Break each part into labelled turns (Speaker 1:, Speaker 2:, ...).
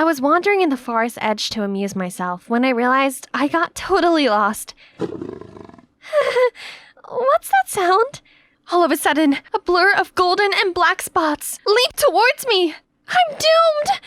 Speaker 1: was wandering in the forest edge to amuse myself when I realized I got totally lost. What's that sound? All of a sudden, a blur of golden and black spots leaped towards me. I'm doomed!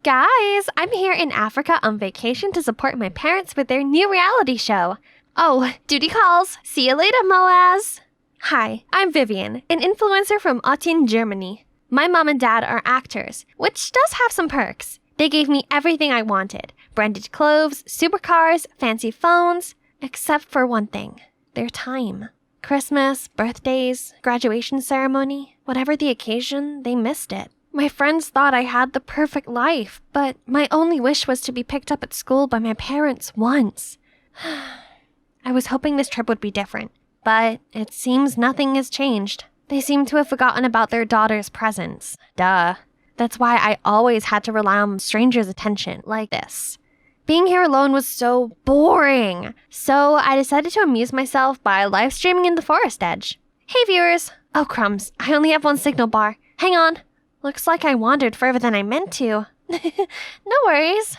Speaker 1: Guys, I'm here in Africa on vacation to support my parents with their new reality show. Oh, duty calls. See you later, Moaz. Hi, I'm Vivian, an influencer from Aachen, Germany. My mom and dad are actors, which does have some perks. They gave me everything I wanted. Branded clothes, supercars, fancy phones. Except for one thing. Their time. Christmas, birthdays, graduation ceremony. Whatever the occasion, they missed it. My friends thought I had the perfect life, but my only wish was to be picked up at school by my parents once. I was hoping this trip would be different, but it seems nothing has changed. They seem to have forgotten about their daughter's presence. Duh. That's why I always had to rely on strangers' attention like this. Being here alone was so boring, so I decided to amuse myself by live streaming in the forest edge. Hey viewers! Oh crumbs, I only have one signal bar. Hang on. Looks like I wandered further than I meant to. No worries.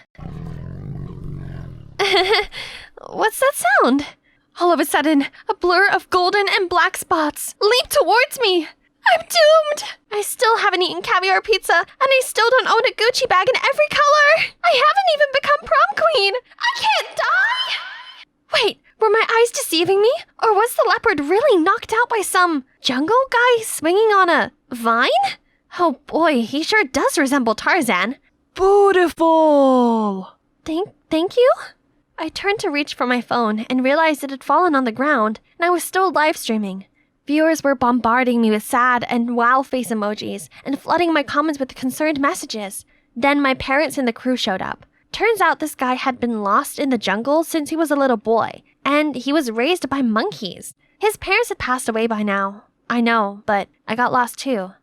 Speaker 1: What's that sound? All of a sudden, a blur of golden and black spots leaped towards me. I'm doomed! I still haven't eaten caviar pizza, and I still don't own a Gucci bag in every color! I haven't even become prom queen! I can't die! Wait, were my eyes deceiving me? Or was the leopard really knocked out by some jungle guy swinging on a vine? Oh boy, he sure does resemble Tarzan.
Speaker 2: Beautiful!
Speaker 1: Thank you? I turned to reach for my phone and realized it had fallen on the ground, and I was still live streaming. Viewers were bombarding me with sad and wow face emojis and flooding my comments with concerned messages. Then my parents and the crew showed up. Turns out this guy had been lost in the jungle since he was a little boy, and he was raised by monkeys. His parents had passed away by now. I know, but I got lost too.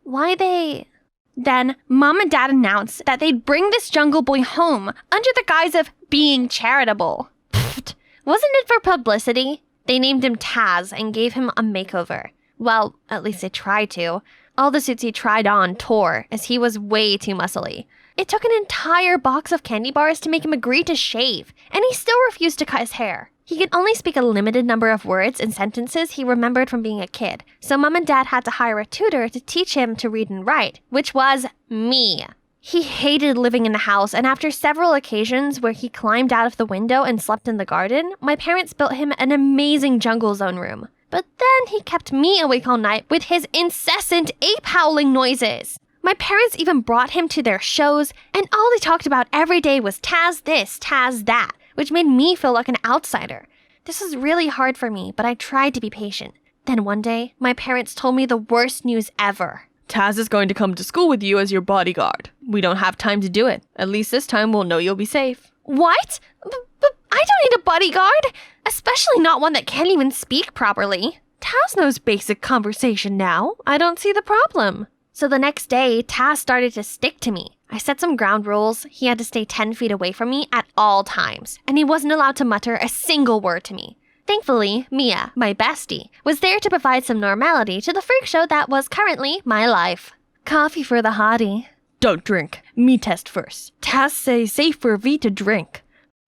Speaker 1: Then, Mom and Dad announced that they'd bring this jungle boy home under the guise of being charitable. Pfft, wasn't it for publicity? They named him Taz and gave him a makeover. Well, at least they tried to. All the suits he tried on tore, as he was way too muscly. It took an entire box of candy bars to make him agree to shave, and he still refused to cut his hair. He could only speak a limited number of words and sentences he remembered from being a kid, so Mom and Dad had to hire a tutor to teach him to read and write, which was me. He hated living in the house, and after several occasions where he climbed out of the window and slept in the garden, my parents built him an amazing jungle zone room. But then he kept me awake all night with his incessant ape howling noises. My parents even brought him to their shows, and all they talked about every day was Taz this, Taz that, which made me feel like an outsider. This was really hard for me, but I tried to be patient. Then one day, my parents told me the worst news ever.
Speaker 2: Taz is going to come to school with you as your bodyguard. We don't have time to do it. At least this time we'll know you'll be safe.
Speaker 1: What? But I don't need a bodyguard! Especially not one that can't even speak properly. Taz knows basic conversation now. I don't see the problem. So the next day, Taz started to stick to me. I set some ground rules. He had to stay 10 feet away from me at all times, and he wasn't allowed to mutter a single word to me. Thankfully, Mia, my bestie, was there to provide some normality to the freak show that was currently my life. Coffee for the hottie.
Speaker 2: Don't drink. Me test first. Taz say safe for V to drink.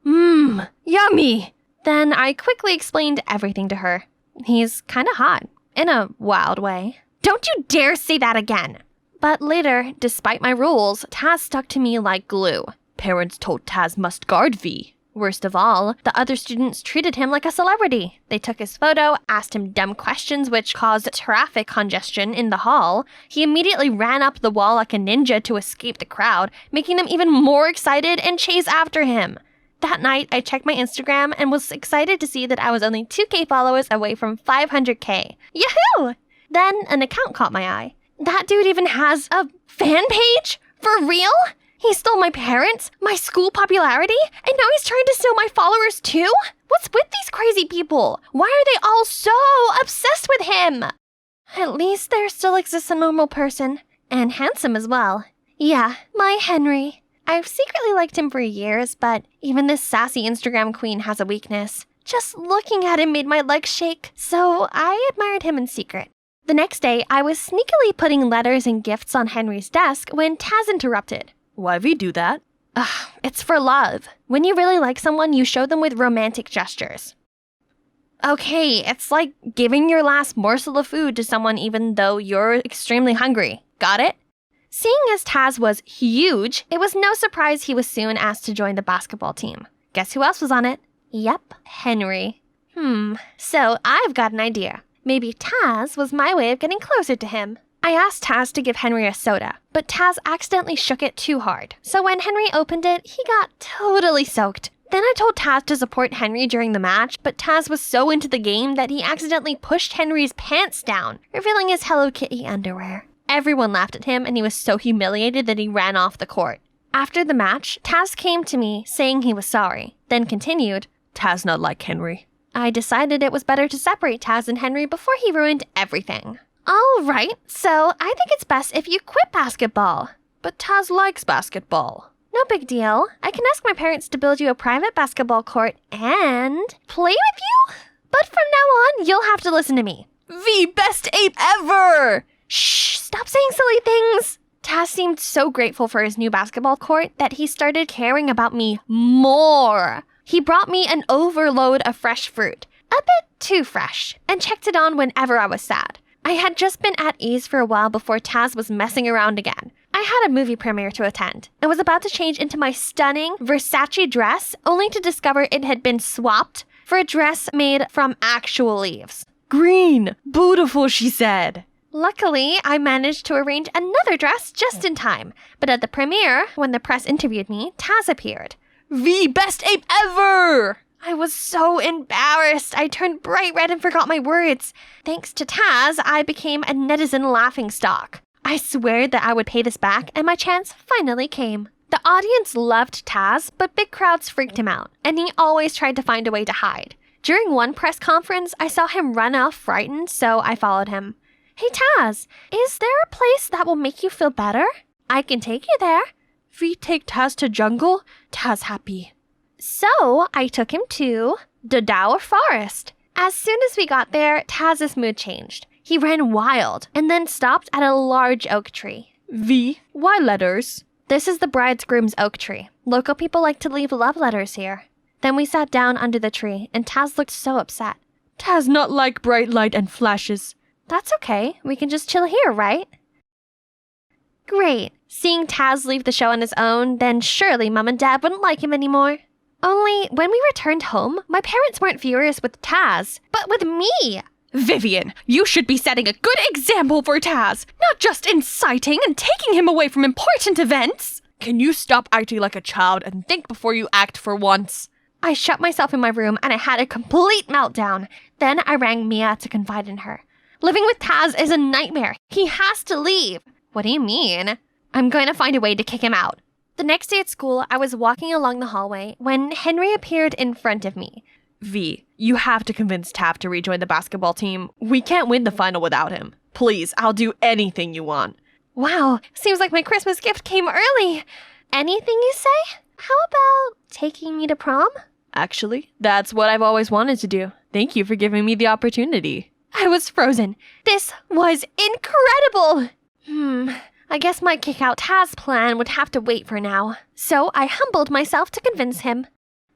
Speaker 1: Yummy! Then I quickly explained everything to her. He's kinda hot, in a wild way. Don't you dare say that again! But later, despite my rules, Taz stuck to me like glue.
Speaker 2: Parents told Taz must guard V.
Speaker 1: Worst of all, the other students treated him like a celebrity. They took his photo, asked him dumb questions which caused traffic congestion in the hall. He immediately ran up the wall like a ninja to escape the crowd, making them even more excited and chase after him. That night, I checked my Instagram and was excited to see that I was only 2K followers away from 500K. Yahoo! Then an account caught my eye. That dude even has a fan page? For real? He stole my parents, my school popularity, and now he's trying to steal my followers too? What's with these crazy people? Why are they all so obsessed with him? At least there still exists a normal person, and handsome as well. Yeah, my Henry. I've secretly liked him for years, but even this sassy Instagram queen has a weakness. Just looking at him made my legs shake, so I admired him in secret. The next day, I was sneakily putting letters and gifts on Henry's desk when Taz interrupted.
Speaker 2: Why we do that?
Speaker 1: Ugh, it's for love. When you really like someone, you show them with romantic gestures. Okay, it's like giving your last morsel of food to someone even though you're extremely hungry. Got it? Seeing as Taz was huge, it was no surprise he was soon asked to join the basketball team. Guess who else was on it? Yep, Henry. So I've got an idea. Maybe Taz was my way of getting closer to him. I asked Taz to give Henry a soda, but Taz accidentally shook it too hard. So when Henry opened it, he got totally soaked. Then I told Taz to support Henry during the match, but Taz was so into the game that he accidentally pushed Henry's pants down, revealing his Hello Kitty underwear. Everyone laughed at him and he was so humiliated that he ran off the court. After the match, Taz came to me saying he was sorry, then continued,
Speaker 2: Taz not like Henry.
Speaker 1: I decided it was better to separate Taz and Henry before he ruined everything. All right, so I think it's best if you quit basketball.
Speaker 2: But Taz likes basketball.
Speaker 1: No big deal. I can ask my parents to build you a private basketball court and play with you? But from now on, you'll have to listen to me.
Speaker 2: The best ape ever!
Speaker 1: Shh, stop saying silly things. Taz seemed so grateful for his new basketball court that he started caring about me more. He brought me an overload of fresh fruit, a bit too fresh, and checked it on whenever I was sad. I had just been at ease for a while before Taz was messing around again. I had a movie premiere to attend and was about to change into my stunning Versace dress, only to discover it had been swapped for a dress made from actual leaves.
Speaker 2: Green! Beautiful, she said.
Speaker 1: Luckily, I managed to arrange another dress just in time. But at the premiere, when the press interviewed me, Taz appeared.
Speaker 2: The best ape ever!
Speaker 1: I was so embarrassed. I turned bright red and forgot my words. Thanks to Taz, I became a netizen laughingstock. I swear that I would pay this back, and my chance finally came. The audience loved Taz, but big crowds freaked him out, and he always tried to find a way to hide. During one press conference, I saw him run off frightened, so I followed him. Hey Taz, is there a place that will make you feel better? I can take you there.
Speaker 2: We take Taz to jungle? Taz happy.
Speaker 1: So I took him to the Dower Forest. As soon as we got there, Taz's mood changed. He ran wild and then stopped at a large oak tree.
Speaker 2: V? Why letters?
Speaker 1: This is the bridegroom's oak tree. Local people like to leave love letters here. Then we sat down under the tree and Taz looked so upset.
Speaker 2: Taz not like bright light and flashes.
Speaker 1: That's okay. We can just chill here, right? Great. Seeing Taz leave the show on his own, then surely Mom and Dad wouldn't like him anymore. Only, when we returned home, my parents weren't furious with Taz, but with me.
Speaker 2: Vivian, you should be setting a good example for Taz, not just inciting and taking him away from important events. Can you stop acting like a child and think before you act for once?
Speaker 1: I shut myself in my room and I had a complete meltdown. Then I rang Mia to confide in her. Living with Taz is a nightmare. He has to leave. What do you mean? I'm going to find a way to kick him out. The next day at school, I was walking along the hallway when Henry appeared in front of me.
Speaker 2: V, you have to convince Taft to rejoin the basketball team. We can't win the final without him. Please, I'll do anything you want.
Speaker 1: Wow, seems like my Christmas gift came early. Anything you say? How about taking me to prom?
Speaker 2: Actually, that's what I've always wanted to do. Thank you for giving me the opportunity.
Speaker 1: I was frozen. This was incredible! I guess my kick-out Taz plan would have to wait for now. So I humbled myself to convince him.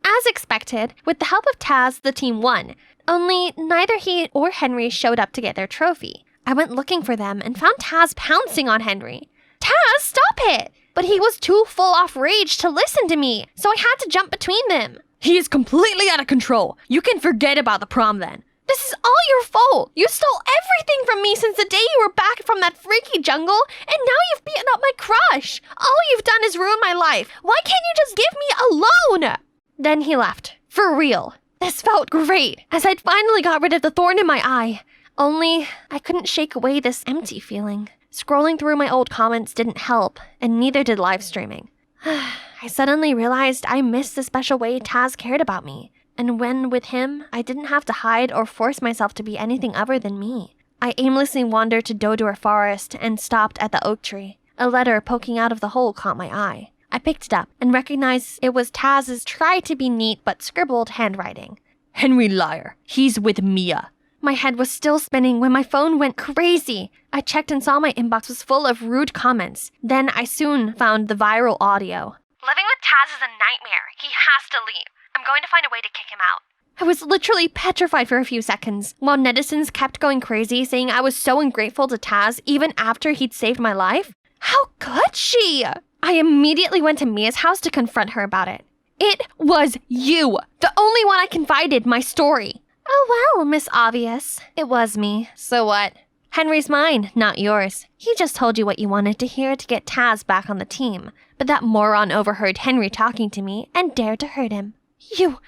Speaker 1: As expected, with the help of Taz, the team won. Only neither he or Henry showed up to get their trophy. I went looking for them and found Taz pouncing on Henry. Taz, stop it! But he was too full off rage to listen to me, so I had to jump between them.
Speaker 2: He is completely out of control. You can forget about the prom then.
Speaker 1: This is all your fault. You stole everything from me since the day you were back from that freaky jungle, and now you've beaten up my crush. All you've done is ruin my life. Why can't you just give me alone? Then he left. For real. This felt great, as I'd finally got rid of the thorn in my eye. Only, I couldn't shake away this empty feeling. Scrolling through my old comments didn't help, and neither did live streaming. I suddenly realized I missed the special way Taz cared about me. And when with him, I didn't have to hide or force myself to be anything other than me. I aimlessly wandered to Dodur Forest and stopped at the oak tree. A letter poking out of the hole caught my eye. I picked it up and recognized it was Taz's try-to-be-neat but scribbled handwriting.
Speaker 2: Henry liar. He's with Mia.
Speaker 1: My head was still spinning when my phone went crazy. I checked and saw my inbox was full of rude comments. Then I soon found the viral audio. Living with Taz is a nightmare. He has to leave. I'm going to find a way to kick him out. I was literally petrified for a few seconds, while netizens kept going crazy saying I was so ungrateful to Taz even after he'd saved my life. How could she? I immediately went to Mia's house to confront her about it. It was you, the only one I confided my story. Oh well, Miss Obvious. It was me. So what? Henry's mine, not yours. He just told you what you wanted to hear to get Taz back on the team. But that moron overheard Henry talking to me and dared to hurt him. You!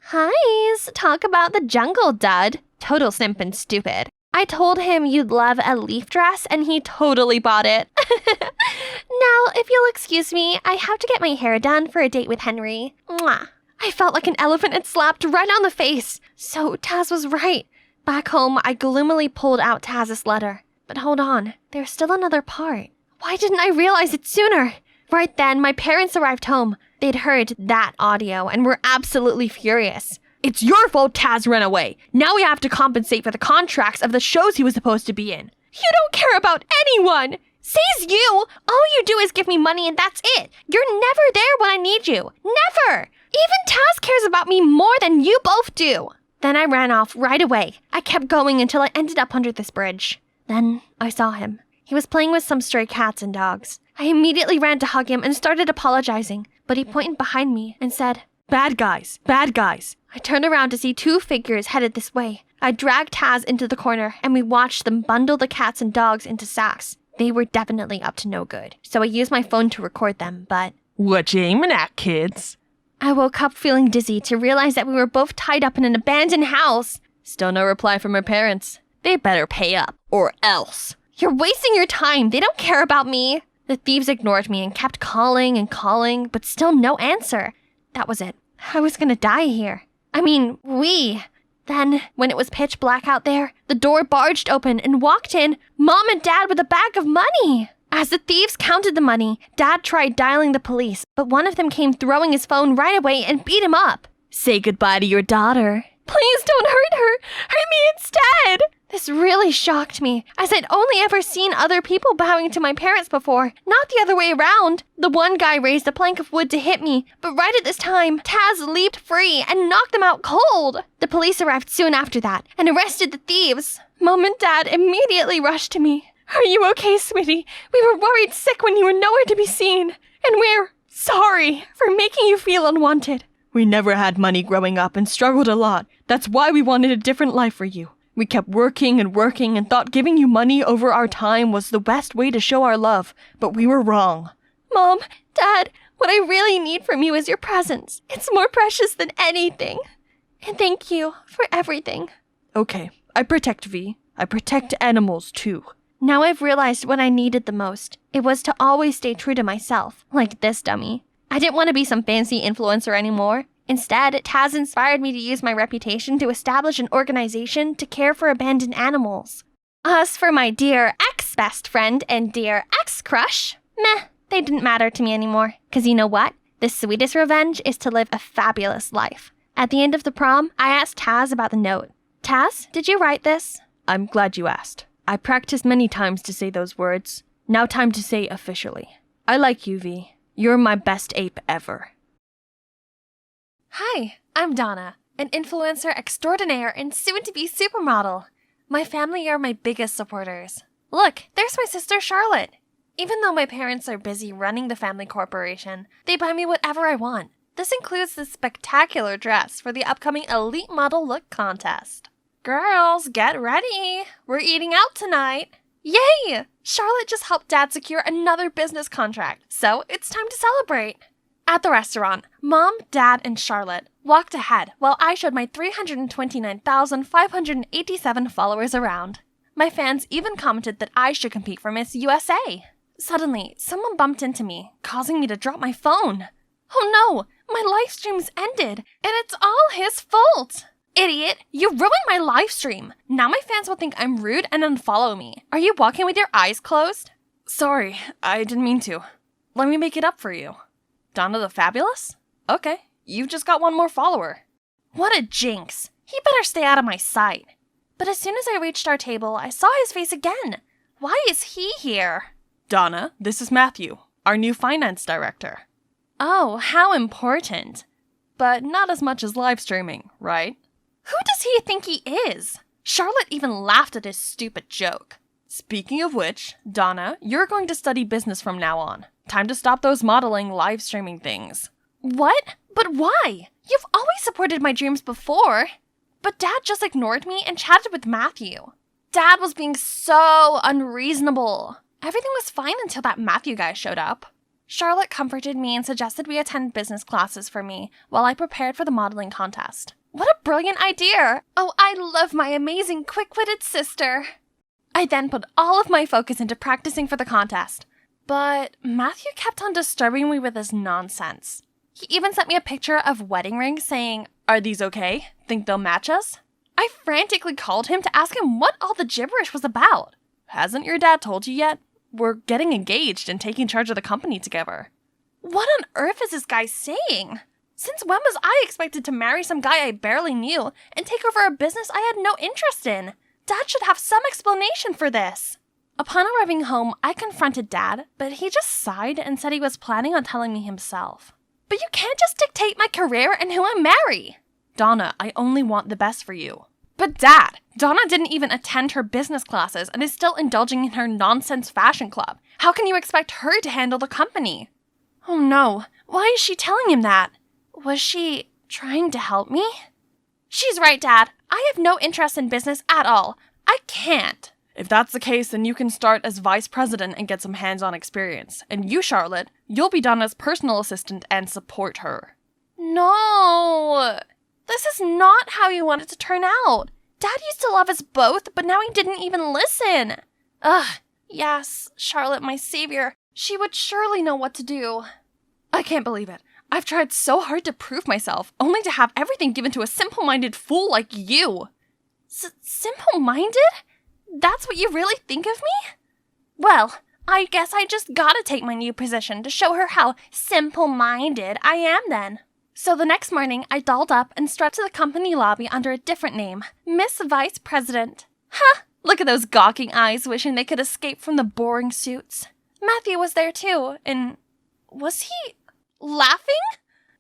Speaker 1: Hi, talk about the jungle, dud. Total simp and stupid. I told him you'd love a leaf dress and he totally bought it. Now, if you'll excuse me, I have to get my hair done for a date with Henry. Mwah. I felt like an elephant had slapped right on the face. So Taz was right. Back home, I gloomily pulled out Taz's letter. But hold on, there's still another part. Why didn't I realize it sooner? Right then, my parents arrived home. They'd heard that audio and were absolutely furious.
Speaker 2: It's your fault Taz ran away. Now we have to compensate for the contracts of the shows he was supposed to be in. You don't care about anyone! Says you! All you do is give me money and that's it. You're never there when I need you. Never! Even Taz cares about me more than you both do. Then I ran off right away. I kept going until I ended up under this bridge. Then I saw him. He was playing with some stray cats and dogs. I immediately ran to hug him and started apologizing, but he pointed behind me and said, "Bad guys, bad guys." I turned around to see two figures headed this way. I dragged Taz into the corner and we watched them bundle the cats and dogs into sacks. They were definitely up to no good, so I used my phone to record them, but...
Speaker 3: What you aiming at, kids?
Speaker 1: I woke up feeling dizzy to realize that we were both tied up in an abandoned house.
Speaker 2: Still no reply from her parents. They better pay up, or else.
Speaker 1: You're wasting your time. They don't care about me. The thieves ignored me and kept calling and calling, but still no answer. That was it. I was gonna die here. We. Then, when it was pitch black out there, the door barged open and walked in Mom and Dad with a bag of money. As the thieves counted the money, Dad tried dialing the police, but one of them came throwing his phone right away and beat him up.
Speaker 2: Say goodbye to your daughter.
Speaker 1: Please don't hurt her. Hurt me instead. This really shocked me, as I'd only ever seen other people bowing to my parents before, not the other way around. The one guy raised a plank of wood to hit me, but right at this time, Taz leaped free and knocked them out cold. The police arrived soon after that and arrested the thieves. Mom and Dad immediately rushed to me. Are you okay, sweetie? We were worried sick when you were nowhere to be seen, and we're sorry for making you feel unwanted.
Speaker 3: We never had money growing up and struggled a lot. That's why we wanted a different life for you. We kept working and thought giving you money over our time was the best way to show our love, but we were wrong.
Speaker 1: Mom, Dad, what I really need from you is your presence. It's more precious than anything. And thank you for everything.
Speaker 3: Okay, I protect V. I protect animals too.
Speaker 1: Now I've realized what I needed the most. It was to always stay true to myself, like this dummy. I didn't want to be some fancy influencer anymore. Instead, Taz inspired me to use my reputation to establish an organization to care for abandoned animals. As for my dear ex-best friend and dear ex-crush, meh, they didn't matter to me anymore. 'Cause you know what? The sweetest revenge is to live a fabulous life. At the end of the prom, I asked Taz about the note. Taz, did you write this?
Speaker 3: I'm glad you asked. I practiced many times to say those words. Now time to say officially. I like you, V. You're my best ape ever.
Speaker 1: Hi, I'm Donna, an influencer extraordinaire and soon-to-be supermodel. My family are my biggest supporters. Look, there's my sister Charlotte. Even though my parents are busy running the family corporation, they buy me whatever I want. This includes this spectacular dress for the upcoming Elite Model Look contest. Girls, get ready. We're eating out tonight. Yay! Charlotte just helped Dad secure another business contract, so it's time to celebrate. At the restaurant, Mom, Dad, and Charlotte walked ahead while I showed my 329,587 followers around. My fans even commented that I should compete for Miss USA. Suddenly, someone bumped into me, causing me to drop my phone. Oh no, my live stream's ended, and it's all his fault. Idiot, you ruined my live stream. Now my fans will think I'm rude and unfollow me. Are you walking with your eyes closed?
Speaker 3: Sorry, I didn't mean to. Let me make it up for you. Donna the Fabulous? Okay, you've just got one more follower.
Speaker 1: What a jinx. He better stay out of my sight. But as soon as I reached our table, I saw his face again. Why is he here?
Speaker 3: Donna, this is Matthew. our new finance director.
Speaker 2: Oh, how important.
Speaker 3: But not as much as live streaming, right?
Speaker 2: Who does he think he is? Charlotte even laughed at his stupid joke.
Speaker 3: Speaking of which, Donna, you're going to study business from now on. Time to stop those modeling, live streaming things.
Speaker 2: What? But why? You've always supported my dreams before. But Dad just ignored me and chatted with Matthew. Dad was being so unreasonable. Everything was fine until that Matthew guy showed up. Charlotte comforted me and suggested we attend business classes for me while I prepared for the modeling contest. What a brilliant idea! Oh, I love my amazing quick-witted sister. I then put all of my focus into practicing for the contest. But Matthew kept on disturbing me with his nonsense. He even sent me a picture of wedding rings saying,
Speaker 3: "Are these okay? Think they'll match us?"
Speaker 2: I frantically called him to ask him what all the gibberish was about.
Speaker 3: Hasn't your dad told you yet? We're getting engaged and taking charge of the company together.
Speaker 2: What on earth is this guy saying? Since when was I expected to marry some guy I barely knew and take over a business I had no interest in? Dad should have some explanation for this. Upon arriving home, I confronted Dad, but he just sighed and said he was planning on telling me himself. But you can't just dictate my career and who I marry.
Speaker 3: Donna, I only want the best for you.
Speaker 2: But Dad, Donna didn't even attend her business classes and is still indulging in her nonsense fashion club. How can you expect her to handle the company? Oh no, why is she telling him that? Was she trying to help me? She's right, Dad. I have no interest in business at all. I can't.
Speaker 3: If that's the case, then you can start as vice president and get some hands-on experience. And you, Charlotte, you'll be Donna's personal assistant and support her.
Speaker 2: No! This is not how you want it to turn out. Dad used to love us both, but now he didn't even listen. Ugh, yes, Charlotte, my savior. She would surely know what to do.
Speaker 3: I can't believe it. I've tried so hard to prove myself, only to have everything given to a simple-minded fool like you.
Speaker 2: Simple-minded? That's what you really think of me? Well, I guess I just gotta take my new position to show her how simple-minded I am then. So the next morning, I dolled up and strutted to the company lobby under a different name, Miss Vice President. Huh, look at those gawking eyes wishing they could escape from the boring suits. Matthew was there too, and was he laughing?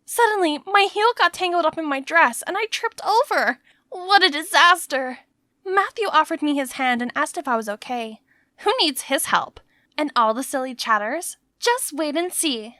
Speaker 2: Suddenly, my heel got tangled up in my dress and I tripped over. What a disaster. Matthew offered me his hand and asked if I was okay. Who needs his help? And all the silly chatters? Just wait and see.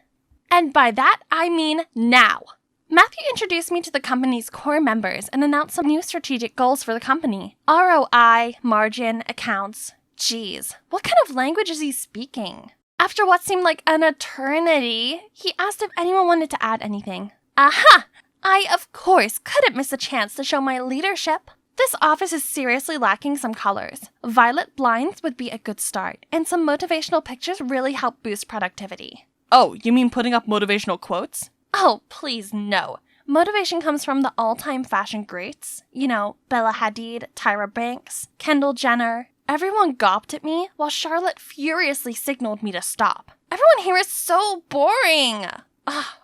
Speaker 2: And by that, I mean now. Matthew introduced me to the company's core members and announced some new strategic goals for the company. ROI, margin, accounts. Geez, what kind of language is he speaking? After what seemed like an eternity, he asked if anyone wanted to add anything. Aha! I, of course, couldn't miss a chance to show my leadership. This office is seriously lacking some colors. Violet blinds would be a good start, and some motivational pictures really help boost productivity.
Speaker 3: Oh, you mean putting up motivational quotes?
Speaker 2: Oh, please no. Motivation comes from the all-time fashion greats. You know, Bella Hadid, Tyra Banks, Kendall Jenner. Everyone gawped at me, while Charlotte furiously signaled me to stop. Everyone here is so boring.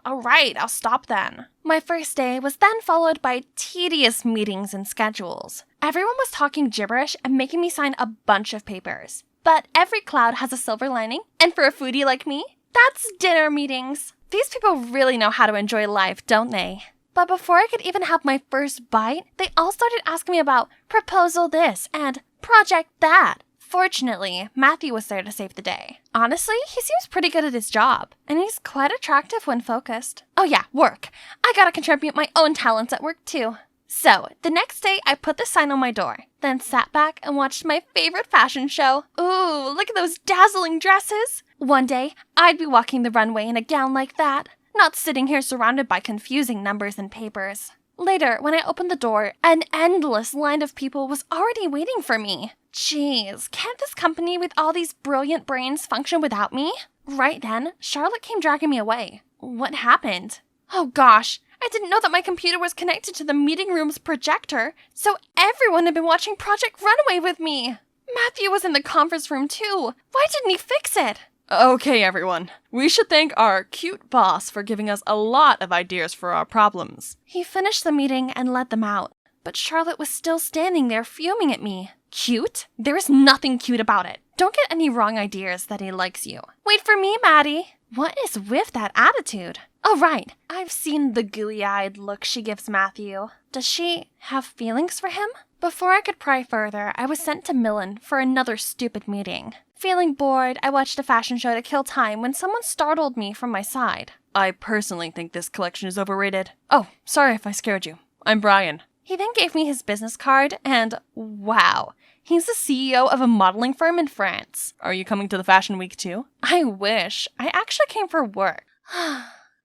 Speaker 2: Alright, I'll stop then. My first day was then followed by tedious meetings and schedules. Everyone was talking gibberish and making me sign a bunch of papers. But every cloud has a silver lining, and for a foodie like me, that's dinner meetings. These people really know how to enjoy life, don't they? But before I could even have my first bite, they all started asking me about proposal this and project that. Fortunately, Matthew was there to save the day. Honestly, he seems pretty good at his job, and he's quite attractive when focused. Oh yeah, work. I gotta contribute my own talents at work too. So, the next day I put the sign on my door, then sat back and watched my favorite fashion show. Ooh, look at those dazzling dresses. One day, I'd be walking the runway in a gown like that, not sitting here surrounded by confusing numbers and papers. Later, when I opened the door, an endless line of people was already waiting for me. Jeez, can't this company with all these brilliant brains function without me? Right then, Charlotte came dragging me away. What happened? Oh gosh, I didn't know that my computer was connected to the meeting room's projector, so everyone had been watching Project Runway with me. Matthew was in the conference room too. Why didn't he fix it?
Speaker 3: Okay, everyone. We should thank our cute boss for giving us a lot of ideas for our problems.
Speaker 2: He finished the meeting and let them out, but Charlotte was still standing there fuming at me. Cute? There is nothing cute about it. Don't get any wrong ideas that he likes you. Wait for me, Maddie. What is with that attitude? Oh, right. I've seen the gooey-eyed look she gives Matthew. Does she have feelings for him? Before I could pry further, I was sent to Millen for another stupid meeting. Feeling bored, I watched a fashion show to kill time when someone startled me from my side.
Speaker 3: I personally think this collection is overrated. Oh, sorry if I scared you. I'm Brian.
Speaker 2: He then gave me his business card, and wow, he's the CEO of a modeling firm in France.
Speaker 3: Are you coming to the fashion week too?
Speaker 2: I wish. I actually came for work.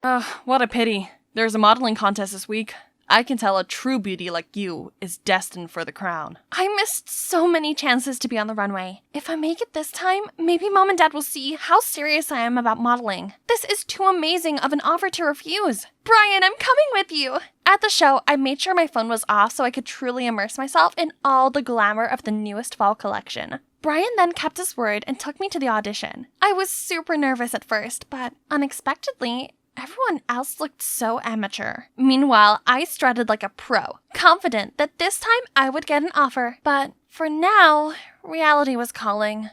Speaker 3: Ugh, what a pity. There's a modeling contest this week. I can tell a true beauty like you is destined for the crown.
Speaker 2: I missed so many chances to be on the runway. If I make it this time, maybe Mom and Dad will see how serious I am about modeling. This is too amazing of an offer to refuse. Brian, I'm coming with you. At the show, I made sure my phone was off so I could truly immerse myself in all the glamour of the newest fall collection. Brian then kept his word and took me to the audition. I was super nervous at first, but unexpectedly, everyone else looked so amateur. Meanwhile, I strutted like a pro, confident that this time I would get an offer. But for now, reality was calling.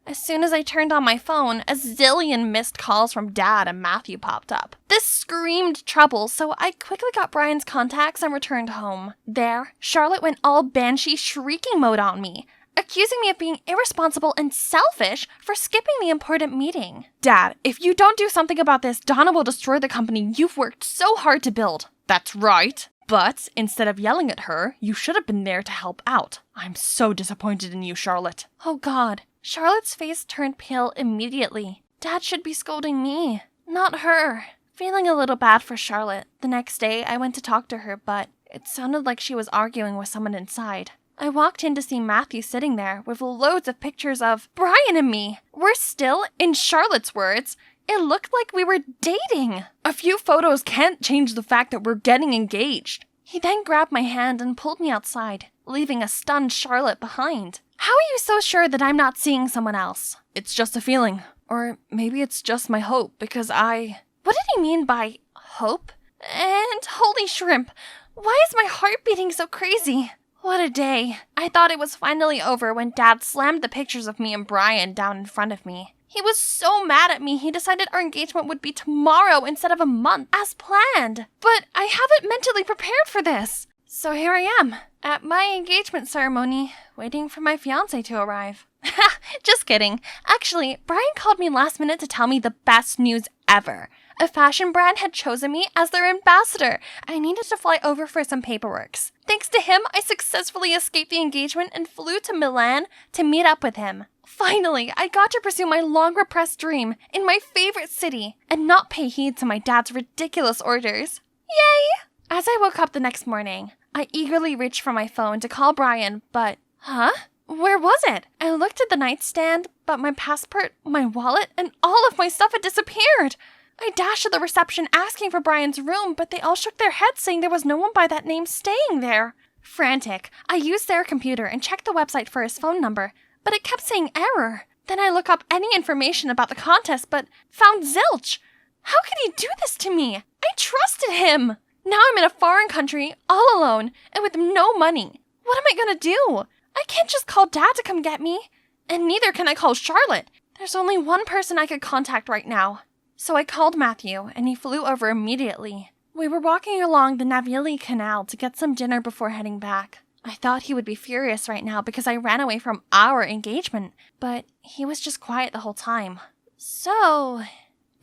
Speaker 2: As soon as I turned on my phone, a zillion missed calls from Dad and Matthew popped up. This screamed trouble, so I quickly got Brian's contacts and returned home. There, Charlotte went all banshee shrieking mode on me, accusing me of being irresponsible and selfish for skipping the important meeting. Dad, if you don't do something about this, Donna will destroy the company you've worked so hard to build.
Speaker 3: That's right. But instead of yelling at her, you should have been there to help out. I'm so disappointed in you, Charlotte.
Speaker 2: Oh God. Charlotte's face turned pale immediately. Dad should be scolding me, not her. Feeling a little bad for Charlotte, the next day I went to talk to her, but it sounded like she was arguing with someone inside. I walked in to see Matthew sitting there with loads of pictures of Brian and me. We're still, in Charlotte's words, it looked like we were dating.
Speaker 3: A few photos can't change the fact that we're getting engaged.
Speaker 2: He then grabbed my hand and pulled me outside, leaving a stunned Charlotte behind. How are you so sure that I'm not seeing someone else?
Speaker 3: It's just a feeling. Or maybe it's just my hope, because
Speaker 2: What did he mean by hope? And holy shrimp, why is my heart beating so crazy? What a day. I thought it was finally over when Dad slammed the pictures of me and Brian down in front of me. He was so mad at me, he decided our engagement would be tomorrow instead of a month, as planned. But I haven't mentally prepared for this. So here I am, at my engagement ceremony, waiting for my fiancé to arrive. Ha! Just kidding. Actually, Brian called me last minute to tell me the best news ever. A fashion brand had chosen me as their ambassador. I needed to fly over for some paperwork. Thanks to him, I successfully escaped the engagement and flew to Milan to meet up with him. Finally, I got to pursue my long-repressed dream in my favorite city and not pay heed to my dad's ridiculous orders. Yay! As I woke up the next morning, I eagerly reached for my phone to call Brian, but... Huh? Where was it? I looked at the nightstand, but my passport, my wallet, and all of my stuff had disappeared. I dashed to the reception asking for Brian's room, but they all shook their heads saying there was no one by that name staying there. Frantic, I used their computer and checked the website for his phone number, but it kept saying error. Then I looked up any information about the contest, but found zilch. How could he do this to me? I trusted him. Now I'm in a foreign country, all alone, and with no money. What am I gonna do? I can't just call Dad to come get me. And neither can I call Charlotte. There's only one person I could contact right now. So I called Matthew, and he flew over immediately. We were walking along the Navili Canal to get some dinner before heading back. I thought he would be furious right now because I ran away from our engagement, but he was just quiet the whole time. So,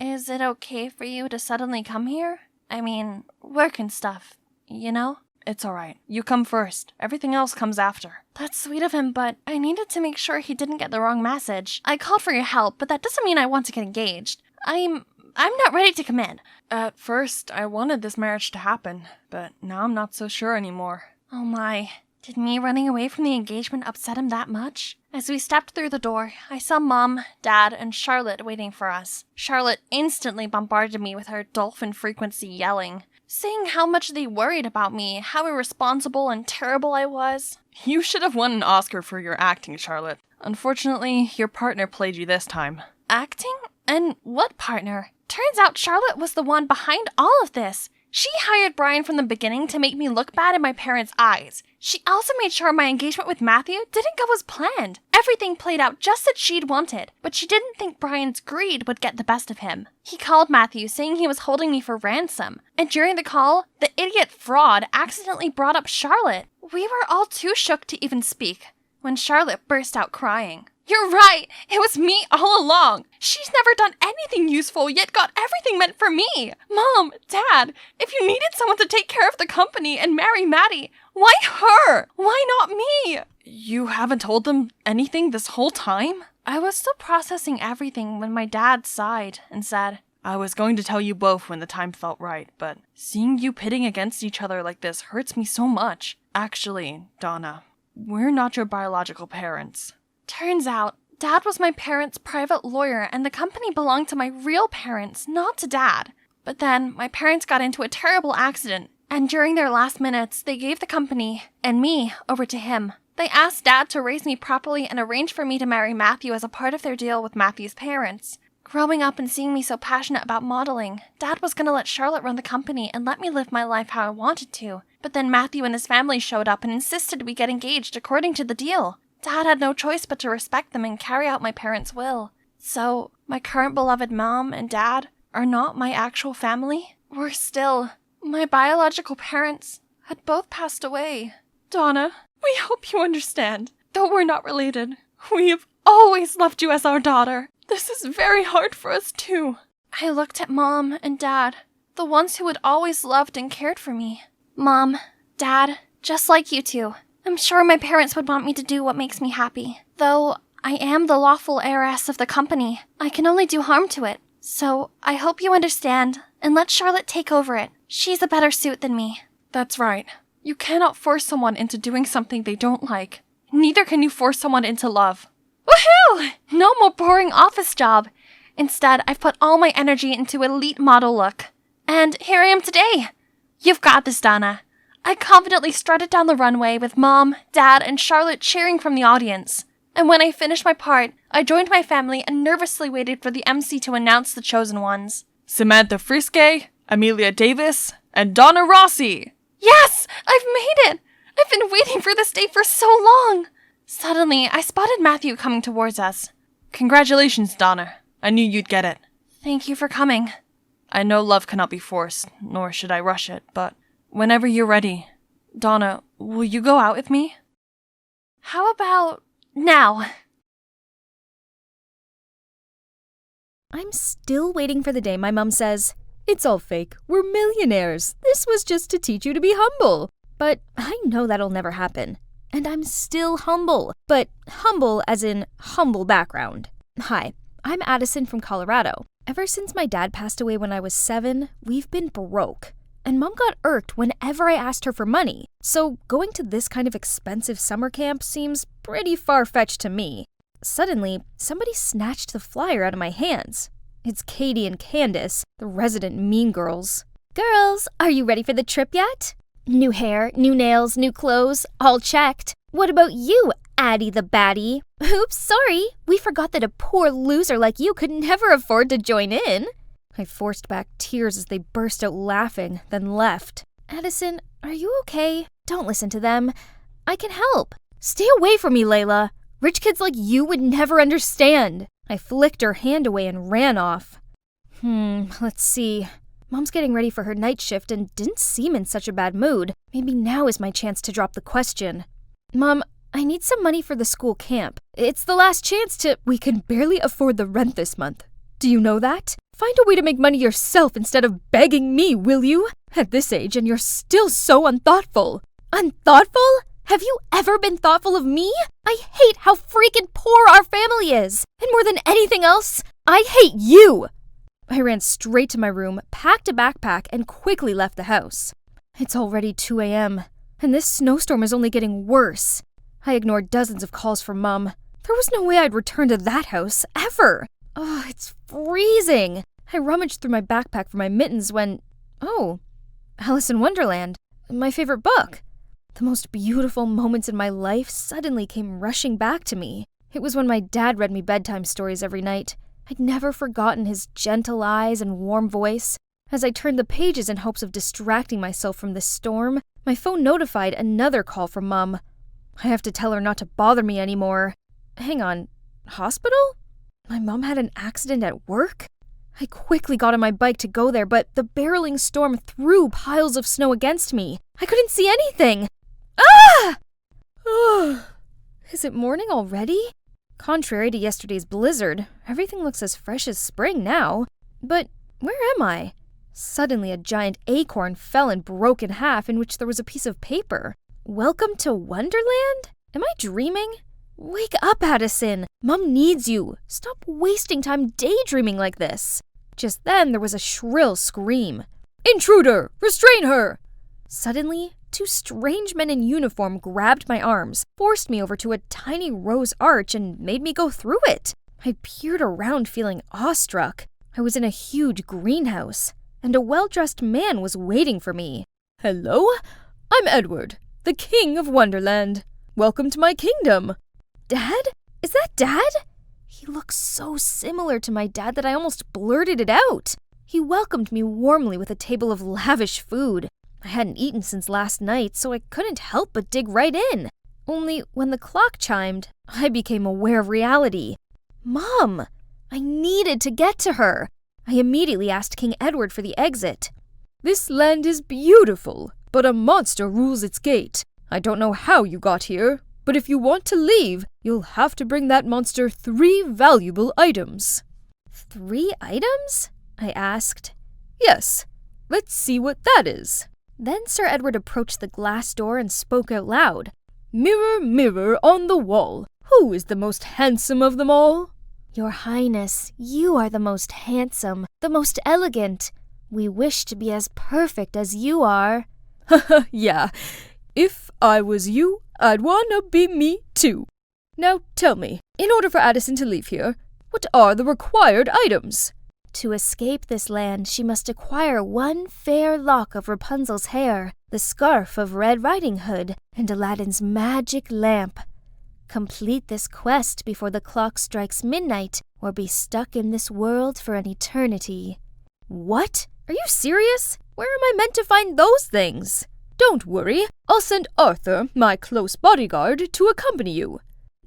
Speaker 2: is it okay for you to suddenly come here? I mean, work and stuff, you know?
Speaker 3: It's alright. You come first. Everything else comes after.
Speaker 2: That's sweet of him, but I needed to make sure he didn't get the wrong message. I called for your help, but that doesn't mean I want to get engaged. I'm not ready to commit.
Speaker 3: At first, I wanted this marriage to happen, but now I'm not so sure anymore.
Speaker 2: Oh my. Did me running away from the engagement upset him that much? As we stepped through the door, I saw Mom, Dad, and Charlotte waiting for us. Charlotte instantly bombarded me with her dolphin frequency yelling, saying how much they worried about me, how irresponsible and terrible I was.
Speaker 3: You should have won an Oscar for your acting, Charlotte. Unfortunately, your partner played you this time.
Speaker 2: Acting? And what partner? Turns out Charlotte was the one behind all of this. She hired Brian from the beginning to make me look bad in my parents' eyes. She also made sure my engagement with Matthew didn't go as planned. Everything played out just as she'd wanted, but she didn't think Brian's greed would get the best of him. He called Matthew saying he was holding me for ransom, and during the call, the idiot fraud accidentally brought up Charlotte. We were all too shook to even speak when Charlotte burst out crying. You're right, it was me all along. She's never done anything useful, yet got everything meant for me. Mom, Dad, if you needed someone to take care of the company and marry Maddie, why her? Why not me?
Speaker 3: You haven't told them anything this whole time?
Speaker 2: I was still processing everything when my dad sighed and said,
Speaker 3: I was going to tell you both when the time felt right, but seeing you pitting against each other like this hurts me so much. Actually, Donna, we're not your biological parents.
Speaker 2: Turns out, Dad was my parents' private lawyer and the company belonged to my real parents, not to Dad. But then, my parents got into a terrible accident, and during their last minutes, they gave the company, and me, over to him. They asked Dad to raise me properly and arrange for me to marry Matthew as a part of their deal with Matthew's parents. Growing up and seeing me so passionate about modeling, Dad was gonna let Charlotte run the company and let me live my life how I wanted to. But then Matthew and his family showed up and insisted we get engaged according to the deal. Dad had no choice but to respect them and carry out my parents' will. So, my current beloved mom and dad are not my actual family. We're still. My biological parents had both passed away.
Speaker 3: Donna, we hope you understand. Though we're not related, we have always loved you as our daughter. This is very hard for us too.
Speaker 2: I looked at Mom and Dad, the ones who had always loved and cared for me. Mom, Dad, just like you two. I'm sure my parents would want me to do what makes me happy. Though I am the lawful heiress of the company, I can only do harm to it. So I hope you understand and let Charlotte take over it. She's a better suit than me.
Speaker 3: That's right. You cannot force someone into doing something they don't like. Neither can you force someone into love.
Speaker 2: Woohoo! No more boring office job. Instead, I've put all my energy into elite model look. And here I am today. You've got this, Donna. I confidently strutted down the runway with Mom, Dad, and Charlotte cheering from the audience. And when I finished my part, I joined my family and nervously waited for the MC to announce the chosen ones.
Speaker 3: Samantha Friske, Amelia Davis, and Donna Rossi!
Speaker 2: Yes! I've made it! I've been waiting for this day for so long! Suddenly, I spotted Matthew coming towards us.
Speaker 3: Congratulations, Donna. I knew you'd get it.
Speaker 2: Thank you for coming.
Speaker 3: I know love cannot be forced, nor should I rush it, but whenever you're ready, Donna, will you go out with me?
Speaker 2: How about now?
Speaker 4: I'm still waiting for the day my mom says, "It's all fake. We're millionaires. This was just to teach you to be humble." But I know that'll never happen. And I'm still humble. But humble as in humble background. Hi, I'm Addison from Colorado. Ever since my dad passed away when I was 7, we've been broke. And Mom got irked whenever I asked her for money. So going to this kind of expensive summer camp seems pretty far-fetched to me. Suddenly, somebody snatched the flyer out of my hands. It's Katie and Candace, the resident mean girls. "Girls, are you ready for the trip yet? New hair, new nails, new clothes, all checked. What about you, Addie the baddie? Oops, sorry. We forgot that a poor loser like you could never afford to join in." I forced back tears as they burst out laughing, then left. "Addison, are you okay? Don't listen to them. I can help. Stay away from me, Layla. Rich kids like you would never understand." I flicked her hand away and ran off. Let's see. Mom's getting ready for her night shift and didn't seem in such a bad mood. Maybe now is my chance to drop the question. "Mom, I need some money for the school camp. It's the last chance to— We can barely afford the rent this month. Do you know that? Find a way to make money yourself instead of begging me, will you? At this age, and you're still so unthoughtful." "Unthoughtful? Have you ever been thoughtful of me? I hate how freaking poor our family is. And more than anything else, I hate you." I ran straight to my room, packed a backpack, and quickly left the house. It's already 2 a.m., and this snowstorm is only getting worse. I ignored dozens of calls from Mom. There was no way I'd return to that house, ever. Oh, it's freezing. I rummaged through my backpack for my mittens when— oh, Alice in Wonderland, my favorite book. The most beautiful moments in my life suddenly came rushing back to me. It was when my dad read me bedtime stories every night. I'd never forgotten his gentle eyes and warm voice. As I turned the pages in hopes of distracting myself from this storm, my phone notified another call from Mom. I have to tell her not to bother me anymore. Hang on, hospital? My mom had an accident at work? I quickly got on my bike to go there, but the barreling storm threw piles of snow against me. I couldn't see anything. Ah! Is it morning already? Contrary to yesterday's blizzard, everything looks as fresh as spring now. But where am I? Suddenly, a giant acorn fell and broke in half, in which there was a piece of paper. Welcome to Wonderland? Am I dreaming? Wake up, Addison! Mom needs you! Stop wasting time daydreaming like this! Just then, there was a shrill scream. Intruder! Restrain her! Suddenly, two strange men in uniform grabbed my arms, forced me over to a tiny rose arch, and made me go through it. I peered around feeling awestruck. I was in a huge greenhouse, and a well-dressed man was waiting for me. Hello? I'm Edward, the King of Wonderland. Welcome to my kingdom. Dad? Is that Dad? He looks so similar to my dad that I almost blurted it out. He welcomed me warmly with a table of lavish food. I hadn't eaten since last night, so I couldn't help but dig right in. Only when the clock chimed, I became aware of reality. Mom! I needed to get to her. I immediately asked King Edward for the exit. This land is beautiful, but a monster rules its gate. I don't know how you got here, but if you want to leave, you'll have to bring that monster 3 valuable items. 3 items? I asked. Yes. Let's see what that is. Then Sir Edward approached the glass door and spoke out loud. Mirror, mirror on the wall, who is the most handsome of them all? Your Highness, you are the most handsome, the most elegant. We wish to be as perfect as you are. Yeah. If I was you, I'd wanna be me too. Now tell me, in order for Addison to leave here, what are the required items? To escape this land, she must acquire 1 fair lock of Rapunzel's hair, the scarf of Red Riding Hood, and Aladdin's magic lamp. Complete this quest before the clock strikes midnight, or be stuck in this world for an eternity. What? Are you serious? Where am I meant to find those things? Don't worry, I'll send Arthur, my close bodyguard, to accompany you.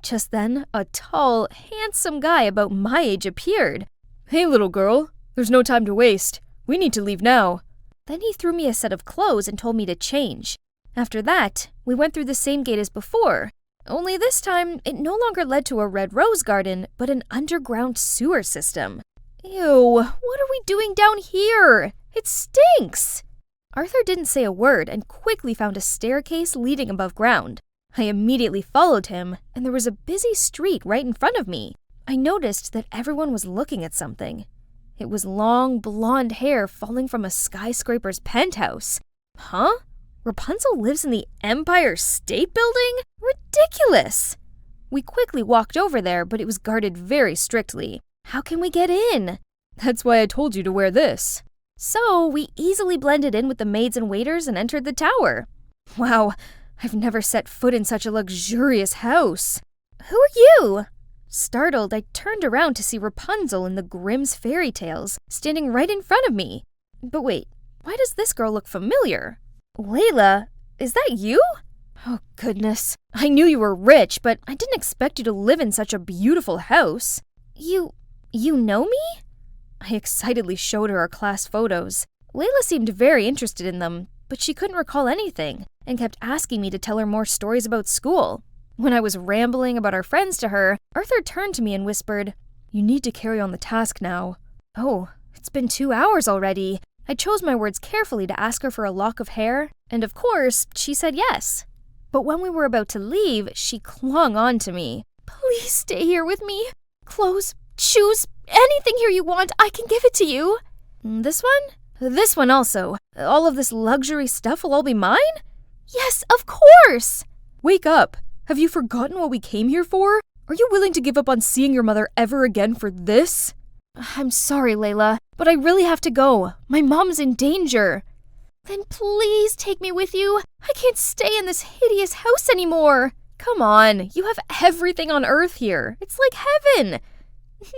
Speaker 4: Just then, a tall, handsome guy about my age appeared. Hey, little girl, there's no time to waste. We need to leave now. Then he threw me a set of clothes and told me to change. After that, we went through the same gate as before, only this time it no longer led to a red rose garden, but an underground sewer system. Ew, what are we doing down here? It stinks! Arthur didn't say a word and quickly found a staircase leading above ground. I immediately followed him, and there was a busy street right in front of me. I noticed that everyone was looking at something. It was long, blonde hair falling from a skyscraper's penthouse. Huh? Rapunzel lives in the Empire State Building? Ridiculous! We quickly walked over there, but it was guarded very strictly. How can we get in? That's why I told you to wear this. So we easily blended in with the maids and waiters and entered the tower. Wow, I've never set foot in such a luxurious house. Who are you? Startled, I turned around to see Rapunzel in the Grimm's fairy tales, standing right in front of me. But wait, why does this girl look familiar? Layla, is that you? Oh, goodness. I knew you were rich, but I didn't expect you to live in such a beautiful house. You know me? I excitedly showed her our class photos. Layla seemed very interested in them, but she couldn't recall anything, and kept asking me to tell her more stories about school. When I was rambling about our friends to her, Arthur turned to me and whispered, You need to carry on the task now. Oh, it's been 2 hours already. I chose my words carefully to ask her for a lock of hair, and of course, she said yes. But when we were about to leave, she clung on to me. Please stay here with me. Clothes, shoes, anything here you want, I can give it to you. This one? This one also. All of this luxury stuff will all be mine? Yes, of course! Wake up. Have you forgotten what we came here for? Are you willing to give up on seeing your mother ever again for this? I'm sorry, Layla, but I really have to go. My mom's in danger. Then please take me with you. I can't stay in this hideous house anymore. Come on, you have everything on Earth here. It's like heaven.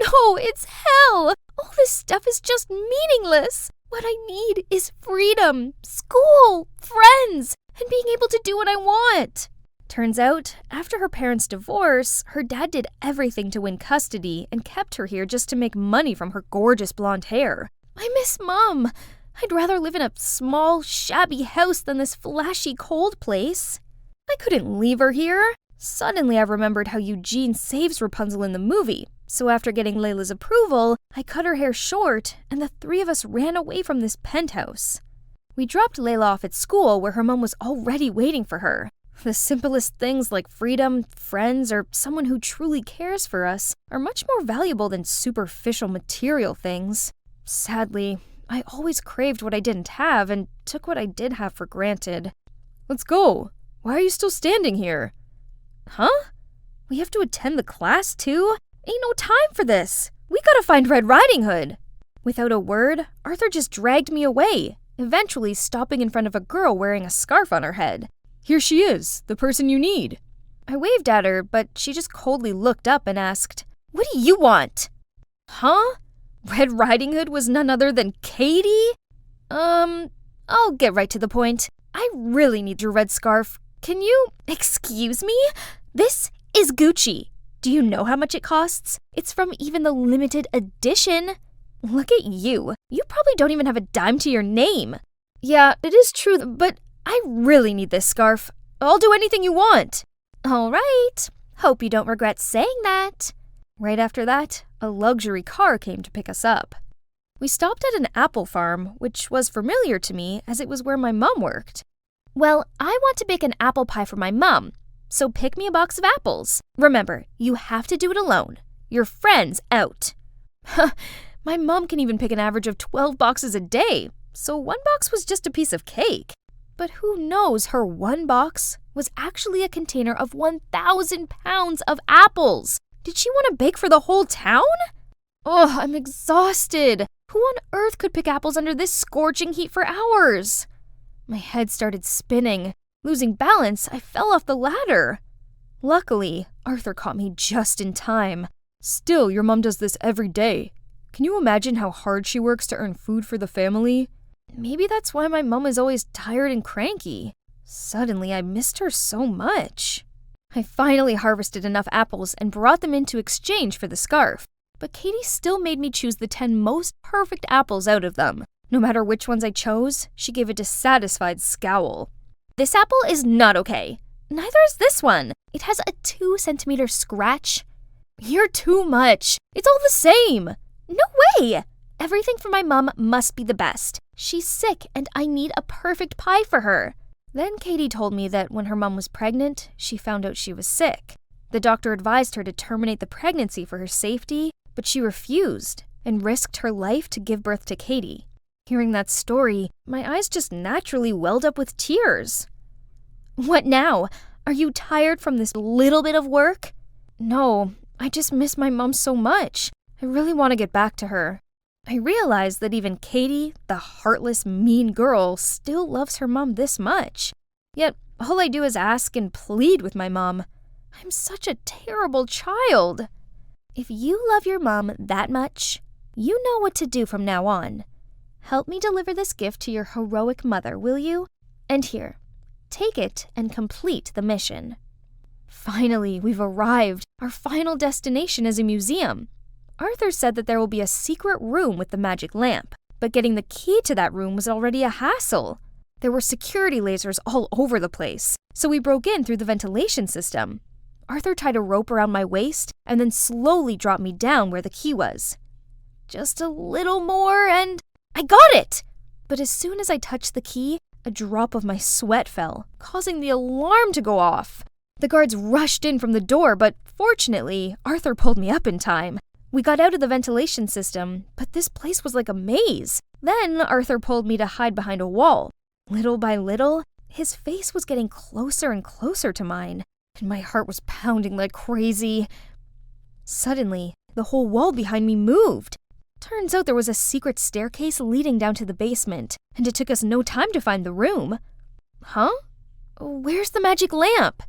Speaker 4: No, it's hell. All this stuff is just meaningless. What I need is freedom, school, friends, and being able to do what I want. Turns out, after her parents' divorce, her dad did everything to win custody and kept her here just to make money from her gorgeous blonde hair. I miss Mom. I'd rather live in a small, shabby house than this flashy, cold place. I couldn't leave her here. Suddenly, I remembered how Eugene saves Rapunzel in the movie. So after getting Layla's approval, I cut her hair short, and the three of us ran away from this penthouse. We dropped Layla off at school where her mom was already waiting for her. The simplest things like freedom, friends, or someone who truly cares for us are much more valuable than superficial material things. Sadly, I always craved what I didn't have and took what I did have for granted.
Speaker 3: Let's go. Why are you still standing here?
Speaker 4: Huh? We have to attend the class too? Ain't no time for this. We gotta find Red Riding Hood. Without a word, Arthur just dragged me away, eventually stopping in front of a girl wearing a scarf on her head.
Speaker 3: Here she is, the person you need.
Speaker 4: I waved at her, but she just coldly looked up and asked, "What do you want?" Huh? Red Riding Hood was none other than Katie? I'll get right to the point. I really need your red scarf. Can you... Excuse me? This is Gucci. Do you know how much it costs? It's from even the limited edition. Look at you. You probably don't even have a dime to your name. Yeah, it is true, but I really need this scarf. I'll do anything you want. All right. Hope you don't regret saying that. Right after that, a luxury car came to pick us up. We stopped at an apple farm, which was familiar to me as it was where my mom worked. Well, I want to bake an apple pie for my mom, so pick me a box of apples. Remember, you have to do it alone. Your friend's out. My mom can even pick an average of 12 boxes a day, so one box was just a piece of cake. But who knows, her one box was actually a container of 1,000 pounds of apples. Did she want to bake for the whole town? Oh, I'm exhausted. Who on earth could pick apples under this scorching heat for hours? My head started spinning. Losing balance, I fell off the ladder. Luckily, Arthur caught me just in time.
Speaker 3: Still, your mom does this every day. Can you imagine how hard she works to earn food for the family?
Speaker 4: Maybe that's why my mom is always tired and cranky. Suddenly, I missed her so much. I finally harvested enough apples and brought them in to exchange for the scarf. But Katie still made me choose the 10 most perfect apples out of them. No matter which ones I chose, she gave a dissatisfied scowl. This apple is not okay. Neither is this one. It has a 2-centimeter scratch. You're too much. It's all the same. No way! Everything for my mom must be the best. She's sick and I need a perfect pie for her. Then Katie told me that when her mom was pregnant, she found out she was sick. The doctor advised her to terminate the pregnancy for her safety, but she refused and risked her life to give birth to Katie. Hearing that story, my eyes just naturally welled up with tears. What now? Are you tired from this little bit of work? No, I just miss my mom so much. I really want to get back to her. I realized that even Katie, the heartless, mean girl, still loves her mom this much. Yet, all I do is ask and plead with my mom. I'm such a terrible child. If you love your mom that much, you know what to do from now on. Help me deliver this gift to your heroic mother, will you? And here, take it and complete the mission. Finally, we've arrived. Our final destination is a museum. Arthur said that there will be a secret room with the magic lamp, but getting the key to that room was already a hassle. There were security lasers all over the place, so we broke in through the ventilation system. Arthur tied a rope around my waist and then slowly dropped me down where the key was. Just a little more and I got it! But as soon as I touched the key, a drop of my sweat fell, causing the alarm to go off. The guards rushed in from the door, but fortunately, Arthur pulled me up in time. We got out of the ventilation system, but this place was like a maze. Then Arthur pulled me to hide behind a wall. Little by little, his face was getting closer and closer to mine, and my heart was pounding like crazy. Suddenly, the whole wall behind me moved. Turns out there was a secret staircase leading down to the basement, and it took us no time to find the room. Huh? Where's the magic lamp?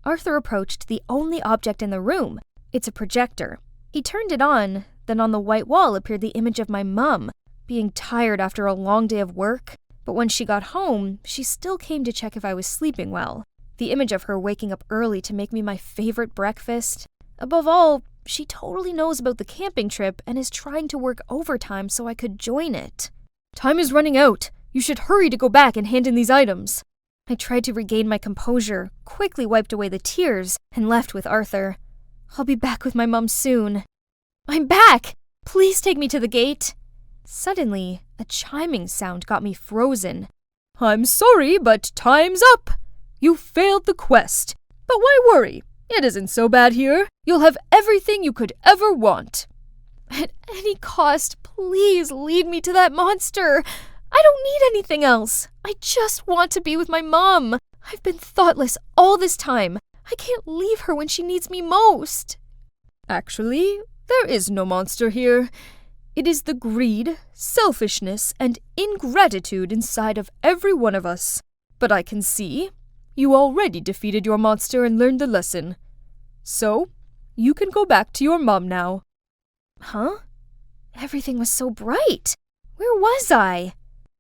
Speaker 4: Arthur approached the only object in the room. It's a projector. He turned it on, then on the white wall appeared the image of my mum, being tired after a long day of work. But when she got home, she still came to check if I was sleeping well. The image of her waking up early to make me my favorite breakfast. Above all, she totally knows about the camping trip and is trying to work overtime so I could join it. Time is running out. You should hurry to go back and hand in these items. I tried to regain my composure, quickly wiped away the tears, and left with Arthur. I'll be back with my mom soon. I'm back! Please take me to the gate. Suddenly, a chiming sound got me frozen. I'm sorry, but time's up. You failed the quest. But why worry? It isn't so bad here. You'll have everything you could ever want. At any cost, please lead me to that monster. I don't need anything else. I just want to be with my mom. I've been thoughtless all this time. I can't leave her when she needs me most. Actually, there is no monster here. It is the greed, selfishness, and ingratitude inside of every one of us. But I can see you already defeated your monster and learned the lesson. So, you can go back to your mom now. Huh? Everything was so bright. Where was I?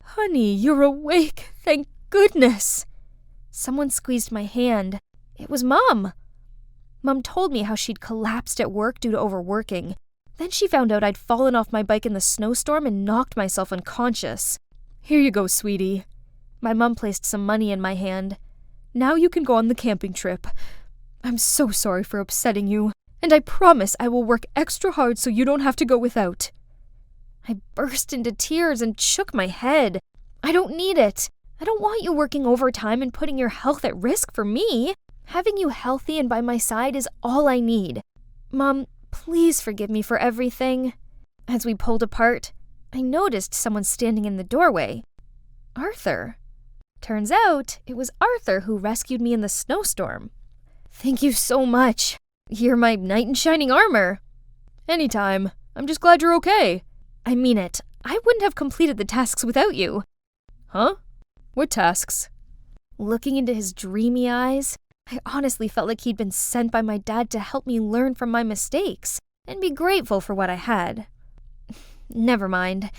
Speaker 4: Honey, you're awake. Thank goodness. Someone squeezed my hand. It was Mom. Mom told me how she'd collapsed at work due to overworking. Then she found out I'd fallen off my bike in the snowstorm and knocked myself unconscious. Here you go, sweetie. My mom placed some money in my hand. Now you can go on the camping trip. I'm so sorry for upsetting you, and I promise I will work extra hard so you don't have to go without. I burst into tears and shook my head. I don't need it. I don't want you working overtime and putting your health at risk for me. Having you healthy and by my side is all I need. Mom, please forgive me for everything. As we pulled apart, I noticed someone standing in the doorway. Arthur. Turns out it was Arthur who rescued me in the snowstorm. Thank you so much. You're my knight in shining armor. Anytime. I'm just glad you're okay. I mean it. I wouldn't have completed the tasks without you. Huh? What tasks? Looking into his dreamy eyes, I honestly felt like he'd been sent by my dad to help me learn from my mistakes and be grateful for what I had. Never mind.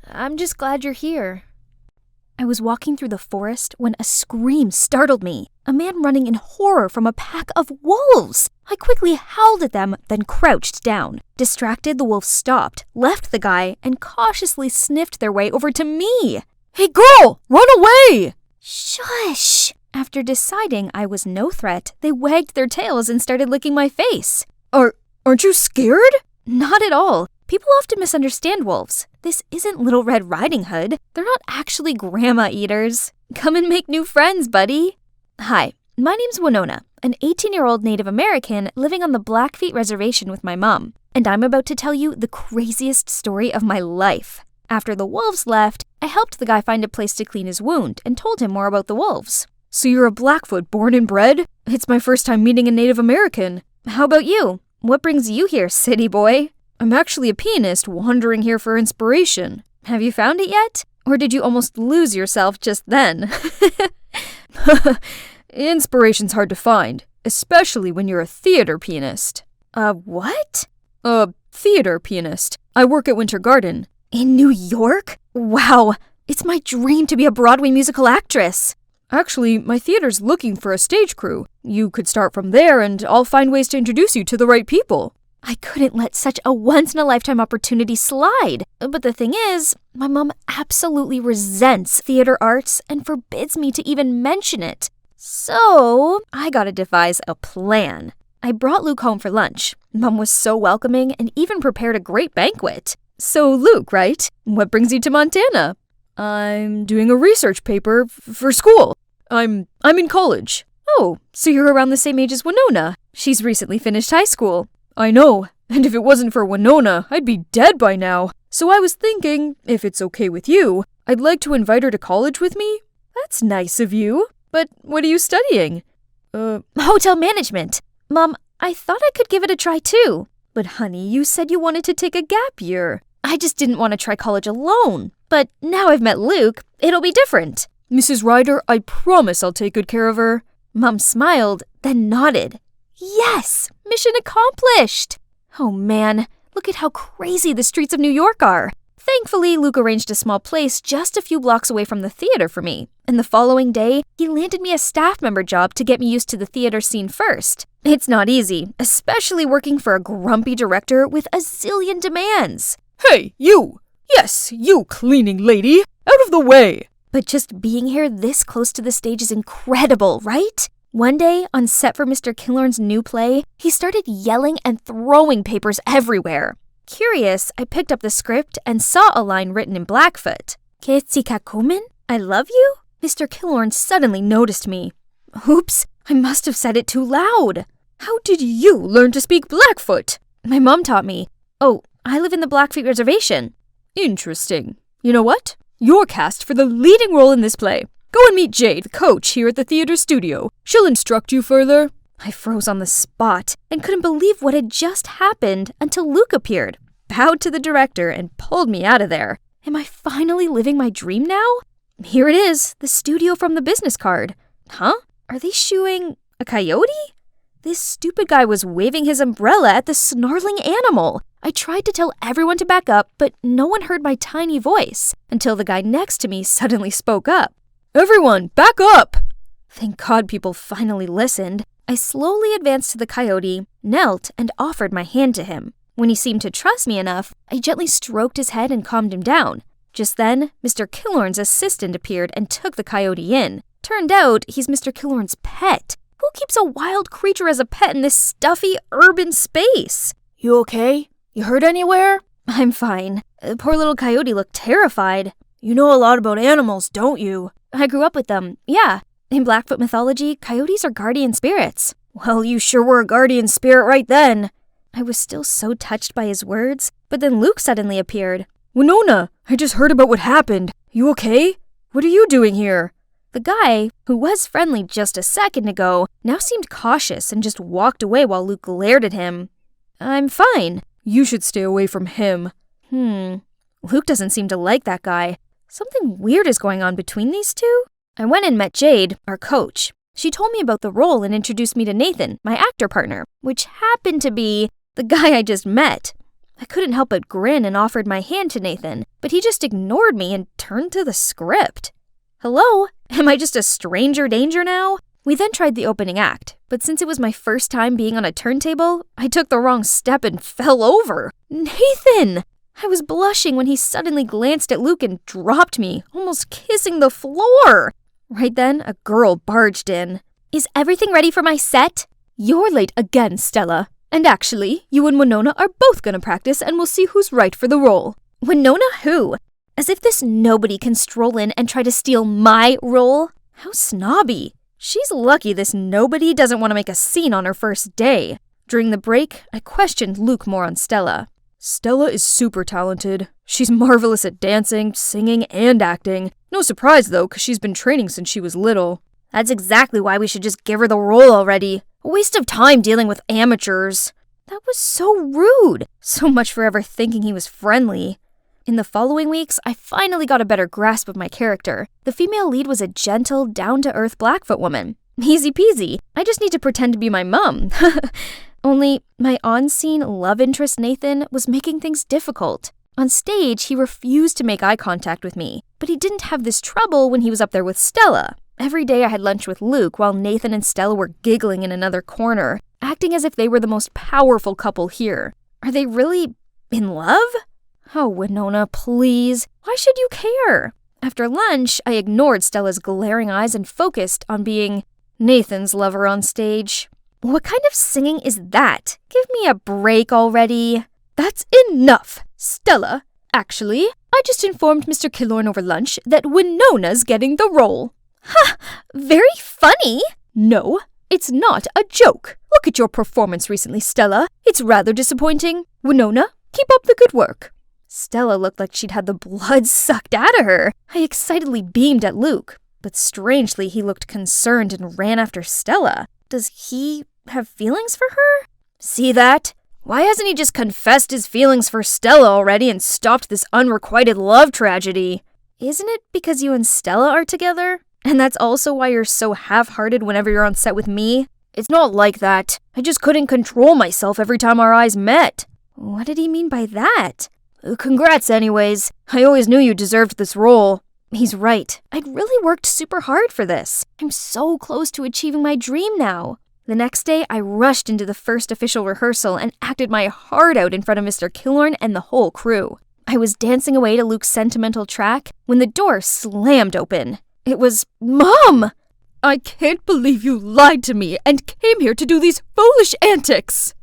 Speaker 4: I'm just glad you're here. I was walking through the forest when a scream startled me. A man running in horror from a pack of wolves. I quickly howled at them, then crouched down. Distracted, the wolves stopped, left the guy, and cautiously sniffed their way over to me. Hey girl, run away! Shush! After deciding I was no threat, they wagged their tails and started licking my face. Aren't you scared? Not at all. People often misunderstand wolves. This isn't Little Red Riding Hood. They're not actually grandma eaters. Come and make new friends, buddy. Hi, my name's Winona, an 18-year-old Native American living on the Blackfeet Reservation with my mom. And I'm about to tell you the craziest story of my life. After the wolves left, I helped the guy find a place to clean his wound and told him more about the wolves. So you're a Blackfoot born and bred? It's my first time meeting a Native American. How about you? What brings you here, city boy? I'm actually a pianist wandering here for inspiration. Have you found it yet? Or did you almost lose yourself just then? Inspiration's hard to find, especially when you're a theater pianist. What? A theater pianist. I work at Winter Garden. In New York? Wow, it's my dream to be a Broadway musical actress. Actually, my theater's looking for a stage crew. You could start from there and I'll find ways to introduce you to the right people. I couldn't let such a once-in-a-lifetime opportunity slide. But the thing is, my mom absolutely resents theater arts and forbids me to even mention it. So, I gotta devise a plan. I brought Luke home for lunch. Mom was so welcoming and even prepared a great banquet. So, Luke, right? What brings you to Montana? I'm doing a research paper for school. I'm in college. Oh, so you're around the same age as Winona. She's recently finished high school. I know, and if it wasn't for Winona, I'd be dead by now. So I was thinking, if it's okay with you, I'd like to invite her to college with me. That's nice of you. But what are you studying? Hotel management. Mom, I thought I could give it a try too. But honey, you said you wanted to take a gap year. I just didn't want to try college alone. But now I've met Luke, it'll be different. Mrs. Ryder, I promise I'll take good care of her. Mom smiled, then nodded. Yes! Mission accomplished! Oh man, look at how crazy the streets of New York are. Thankfully, Luke arranged a small place just a few blocks away from the theater for me, and the following day, he landed me a staff member job to get me used to the theater scene first. It's not easy, especially working for a grumpy director with a zillion demands.
Speaker 5: Hey, you! Yes, you cleaning lady! Out of the way!
Speaker 4: But just being here this close to the stage is incredible, right? One day, on set for Mr. Killorn's new play, he started yelling and throwing papers everywhere. Curious, I picked up the script and saw a line written in Blackfoot. Ketzikakumen? I love you? Mr. Killorn suddenly noticed me. Oops, I must have said it too loud.
Speaker 5: How did you learn to speak Blackfoot?
Speaker 4: My mom taught me. Oh, I live in the Blackfeet Reservation.
Speaker 5: Interesting. You know what? You're cast for the leading role in this play. Go and meet Jade, the coach here at the theater studio. She'll instruct you further.
Speaker 4: I froze on the spot and couldn't believe what had just happened until Luke appeared, bowed to the director, and pulled me out of there. Am I finally living my dream now? Here it is, the studio from the business card. Huh? Are they shooing a coyote? This stupid guy was waving his umbrella at the snarling animal. I tried to tell everyone to back up, but no one heard my tiny voice until the guy next to me suddenly spoke up.
Speaker 5: Everyone, back up!
Speaker 4: Thank God people finally listened. I slowly advanced to the coyote, knelt, and offered my hand to him. When he seemed to trust me enough, I gently stroked his head and calmed him down. Just then, Mr. Killorn's assistant appeared and took the coyote in. Turned out, he's Mr. Killorn's pet. Who keeps a wild creature as a pet in this stuffy, urban space?
Speaker 5: You okay? You hurt anywhere?
Speaker 4: I'm fine. The poor little coyote looked terrified.
Speaker 5: You know a lot about animals, don't you?
Speaker 4: I grew up with them, yeah. In Blackfoot mythology, coyotes are guardian spirits.
Speaker 5: Well, you sure were a guardian spirit right then.
Speaker 4: I was still so touched by his words, but then Luke suddenly appeared.
Speaker 5: Winona, I just heard about what happened. You okay? What are you doing here?
Speaker 4: The guy, who was friendly just a second ago, now seemed cautious and just walked away while Luke glared at him. I'm fine.
Speaker 5: You should stay away from him.
Speaker 4: Luke doesn't seem to like that guy. Something weird is going on between these two. I went and met Jade, our coach. She told me about the role and introduced me to Nathan, my actor partner, which happened to be the guy I just met. I couldn't help but grin and offered my hand to Nathan, but he just ignored me and turned to the script. Hello? Am I just a stranger danger now? We then tried the opening act, but since it was my first time being on a turntable, I took the wrong step and fell over. Nathan! I was blushing when he suddenly glanced at Luke and dropped me, almost kissing the floor. Right then, a girl barged in. Is everything ready for my set? You're late again, Stella. And actually, you and Winona are both gonna practice and we'll see who's right for the role. Winona who? As if this nobody can stroll in and try to steal my role. How snobby. She's lucky this nobody doesn't want to make a scene on her first day. During the break, I questioned Luke more on Stella.
Speaker 5: Stella is super talented. She's marvelous at dancing, singing, and acting. No surprise though, because she's been training since she was little.
Speaker 4: That's exactly why we should just give her the role already. A waste of time dealing with amateurs. That was so rude. So much for ever thinking he was friendly. In the following weeks, I finally got a better grasp of my character. The female lead was a gentle, down-to-earth Blackfoot woman. Easy peasy. I just need to pretend to be my mom. Only, my on-scene love interest Nathan was making things difficult. On stage, he refused to make eye contact with me, but he didn't have this trouble when he was up there with Stella. Every day I had lunch with Luke while Nathan and Stella were giggling in another corner, acting as if they were the most powerful couple here. Are they really in love? Oh, Winona, please. Why should you care? After lunch, I ignored Stella's glaring eyes and focused on being Nathan's lover on stage. What kind of singing is that? Give me a break already.
Speaker 5: That's enough, Stella. Actually, I just informed Mr. Killorn over lunch that Winona's getting the role.
Speaker 4: Ha! Very funny.
Speaker 5: No, it's not a joke. Look at your performance recently, Stella. It's rather disappointing. Winona, keep up the good work.
Speaker 4: Stella looked like she'd had the blood sucked out of her. I excitedly beamed at Luke, but strangely he looked concerned and ran after Stella. Does he have feelings for her?
Speaker 5: See that? Why hasn't he just confessed his feelings for Stella already and stopped this unrequited love tragedy?
Speaker 4: Isn't it because you and Stella are together? And that's also why you're so half-hearted whenever you're on set with me?
Speaker 5: It's not like that. I just couldn't control myself every time our eyes met.
Speaker 4: What did he mean by that? Congrats anyways. I always knew you deserved this role. He's right. I'd really worked super hard for this. I'm so close to achieving my dream now. The next day, I rushed into the first official rehearsal and acted my heart out in front of Mr. Killorn and the whole crew. I was dancing away to Luke's sentimental track when the door slammed open. It was Mom!
Speaker 5: I can't believe you lied to me and came here to do these foolish antics.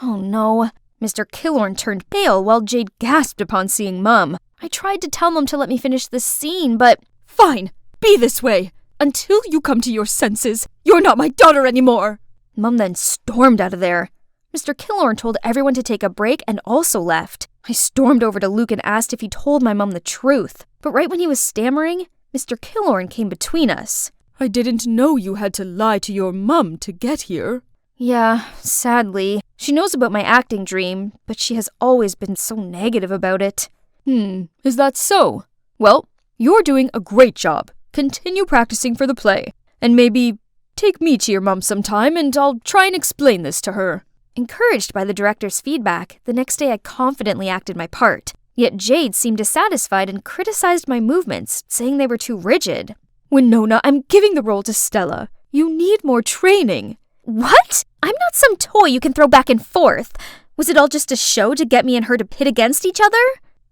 Speaker 4: Oh no. Mr. Killorn turned pale while Jade gasped upon seeing Mum. I tried to tell Mum to let me finish the scene, but...
Speaker 5: Fine, be this way. Until you come to your senses, you're not my daughter anymore.
Speaker 4: Mum then stormed out of there. Mr. Killorn told everyone to take a break and also left. I stormed over to Luke and asked if he told my mum the truth. But right when he was stammering, Mr. Killorn came between us.
Speaker 5: I didn't know you had to lie to your mum to get here.
Speaker 4: Yeah, sadly. She knows about my acting dream, but she has always been so negative about it.
Speaker 5: Is that so? Well, you're doing a great job. Continue practicing for the play. And maybe take me to your mum sometime and I'll try and explain this to her.
Speaker 4: Encouraged by the director's feedback, the next day I confidently acted my part. Yet Jade seemed dissatisfied and criticized my movements, saying they were too rigid.
Speaker 5: Winona, I'm giving the role to Stella. You need more training.
Speaker 4: What? I'm not some toy you can throw back and forth. Was it all just a show to get me and her to pit against each other?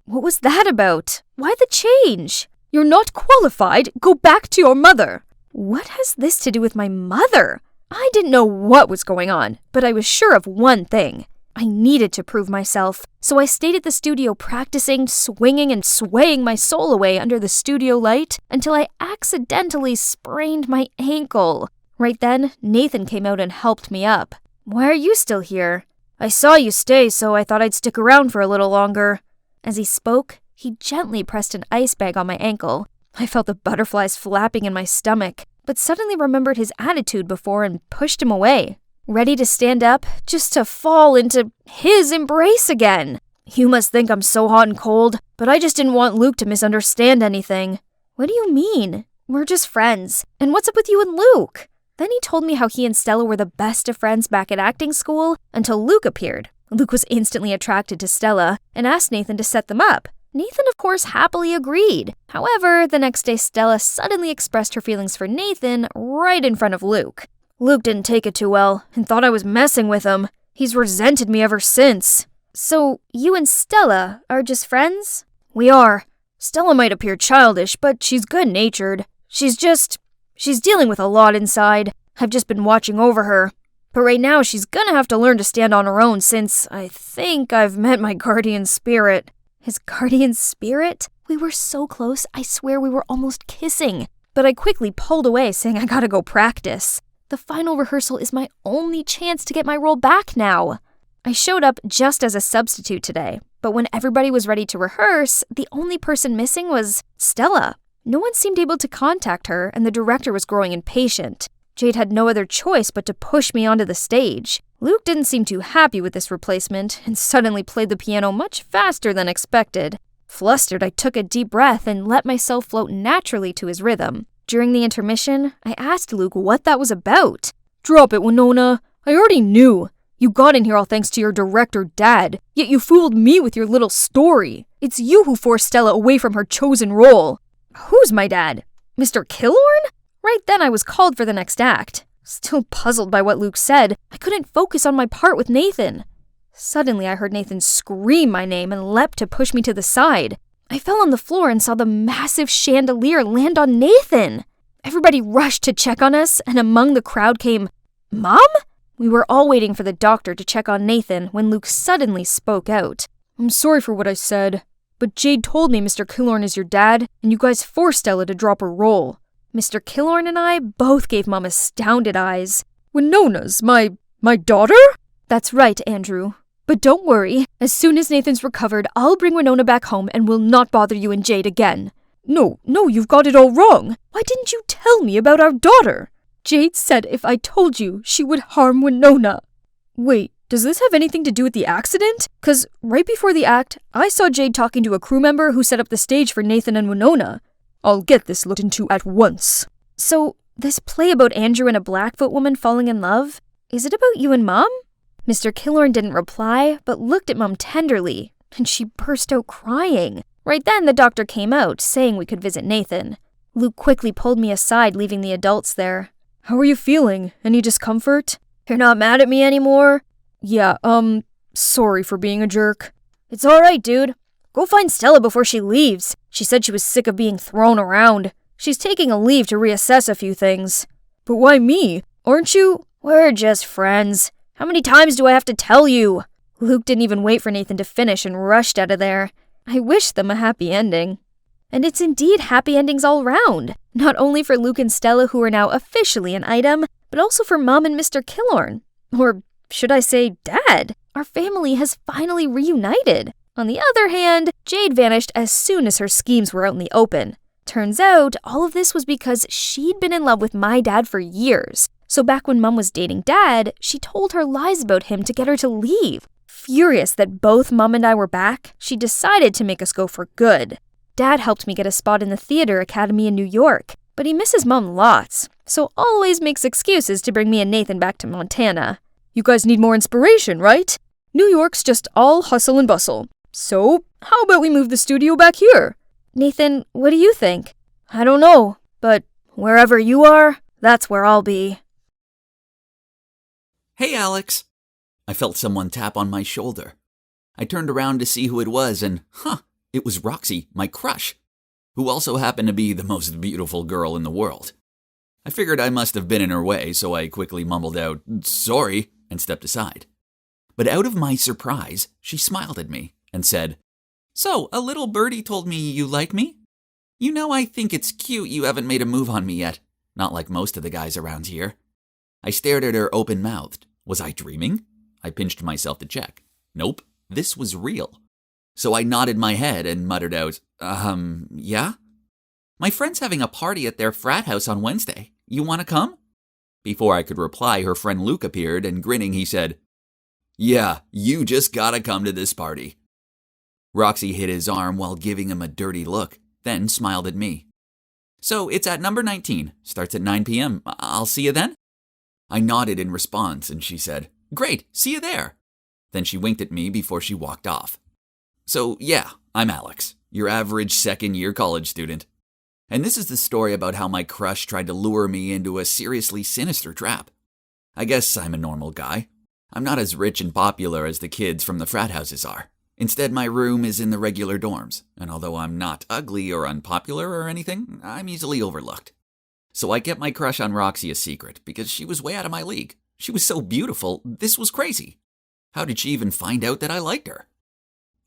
Speaker 4: What was that about? Why the change?
Speaker 5: You're not qualified. Go back to your mother.
Speaker 4: What has this to do with my mother? I didn't know what was going on, but I was sure of one thing. I needed to prove myself, so I stayed at the studio practicing, swinging and swaying my soul away under the studio light until I accidentally sprained my ankle. Right then, Nathan came out and helped me up. Why are you still here? I saw you stay, so I thought I'd stick around for a little longer. As he spoke, he gently pressed an ice bag on my ankle. I felt the butterflies flapping in my stomach, but suddenly remembered his attitude before and pushed him away, ready to stand up just to fall into his embrace again. You must think I'm so hot and cold, but I just didn't want Luke to misunderstand anything. What do you mean? We're just friends. And what's up with you and Luke? Then he told me how he and Stella were the best of friends back at acting school until Luke appeared. Luke was instantly attracted to Stella and asked Nathan to set them up. Nathan, of course, happily agreed. However, the next day Stella suddenly expressed her feelings for Nathan right in front of Luke. Luke didn't take it too well and thought I was messing with him. He's resented me ever since. So, you and Stella are just friends? We are. Stella might appear childish, but she's good-natured. She's dealing with a lot inside. I've just been watching over her. But right now she's gonna have to learn to stand on her own since I think I've met my guardian spirit. His guardian spirit? We were so close, I swear we were almost kissing. But I quickly pulled away, saying I gotta go practice. The final rehearsal is my only chance to get my role back now. I showed up just as a substitute today, but when everybody was ready to rehearse, the only person missing was Stella. No one seemed able to contact her, and the director was growing impatient. Jade had no other choice but to push me onto the stage. Luke didn't seem too happy with this replacement, and suddenly played the piano much faster than expected. Flustered, I took a deep breath and let myself float naturally to his rhythm. During the intermission, I asked Luke what that was about.
Speaker 5: Drop it, Winona. I already knew. You got in here all thanks to your director dad, yet you fooled me with your little story. It's you who forced Stella away from her chosen role.
Speaker 4: Who's my dad? Mr. Killorn? Right then I was called for the next act. Still puzzled by what Luke said, I couldn't focus on my part with Nathan. Suddenly I heard Nathan scream my name and leapt to push me to the side. I fell on the floor and saw the massive chandelier land on Nathan. Everybody rushed to check on us, and among the crowd came, Mom? We were all waiting for the doctor to check on Nathan when Luke suddenly spoke out.
Speaker 5: I'm sorry for what I said, but Jade told me Mr. Killorn is your dad, and you guys forced Stella to drop her role.
Speaker 4: Mr. Killorn and I both gave Mom astounded eyes.
Speaker 5: Winona's my daughter?
Speaker 4: That's right, Andrew. But don't worry, as soon as Nathan's recovered, I'll bring Winona back home and will not bother you and Jade again.
Speaker 5: No, you've got it all wrong. Why didn't you tell me about our daughter? Jade said if I told you, she would harm Winona. Wait, does this have anything to do with the accident? 'Cause right before the act, I saw Jade talking to a crew member who set up the stage for Nathan and Winona. I'll get this looked into at once.
Speaker 4: So, this play about Andrew and a Blackfoot woman falling in love? Is it about you and Mom? Mr. Killorn didn't reply, but looked at Mom tenderly. and she burst out crying. Right then, the doctor came out, saying we could visit Nathan. Luke quickly pulled me aside, leaving the adults there.
Speaker 5: How are you feeling? Any discomfort?
Speaker 4: You're not mad at me anymore?
Speaker 5: Yeah, sorry for being a jerk.
Speaker 4: It's alright, dude. Go find Stella before she leaves. She said she was sick of being thrown around. She's taking a leave to reassess a few things.
Speaker 5: But why me? Aren't you?
Speaker 4: We're just friends. How many times do I have to tell you? Luke didn't even wait for Nathan to finish and rushed out of there. I wish them a happy ending. And it's indeed happy endings all round. Not only for Luke and Stella, who are now officially an item, but also for Mom and Mr. Killorn. Or should I say Dad? Our family has finally reunited. On the other hand, Jade vanished as soon as her schemes were out in the open. Turns out, all of this was because she'd been in love with my dad for years. So back when Mom was dating Dad, she told her lies about him to get her to leave. Furious that both Mom and I were back, she decided to make us go for good. Dad helped me get a spot in the theater academy in New York, but he misses Mom lots, so always makes excuses to bring me and Nathan back to Montana.
Speaker 5: You guys need more inspiration, right? New York's just all hustle and bustle. So, how about we move the studio back here?
Speaker 4: Nathan, what do you think? I don't know, but wherever you are, that's where I'll be.
Speaker 6: Hey, Alex. I felt someone tap on my shoulder. I turned around to see who it was and, it was Roxy, my crush, who also happened to be the most beautiful girl in the world. I figured I must have been in her way, so I quickly mumbled out, "Sorry," and stepped aside. But out of my surprise, she smiled at me and said, "So, a little birdie told me you like me? You know, I think it's cute you haven't made a move on me yet, not like most of the guys around here." I stared at her open-mouthed. Was I dreaming? I pinched myself to check. Nope, this was real. So I nodded my head and muttered out, yeah? My friend's having a party at their frat house on Wednesday. You want to come? Before I could reply, her friend Luke appeared, and grinning, he said, "Yeah, you just gotta come to this party." Roxy hit his arm while giving him a dirty look, then smiled at me. "So it's at number 19, starts at 9 p.m. I'll see you then?" I nodded in response, and she said, "Great, see you there." Then she winked at me before she walked off. So yeah, I'm Alex, your average second-year college student. And this is the story about how my crush tried to lure me into a seriously sinister trap. I guess I'm a normal guy. I'm not as rich and popular as the kids from the frat houses are. Instead, my room is in the regular dorms, and although I'm not ugly or unpopular or anything, I'm easily overlooked. So I kept my crush on Roxy a secret because she was way out of my league. She was so beautiful, this was crazy. How did she even find out that I liked her?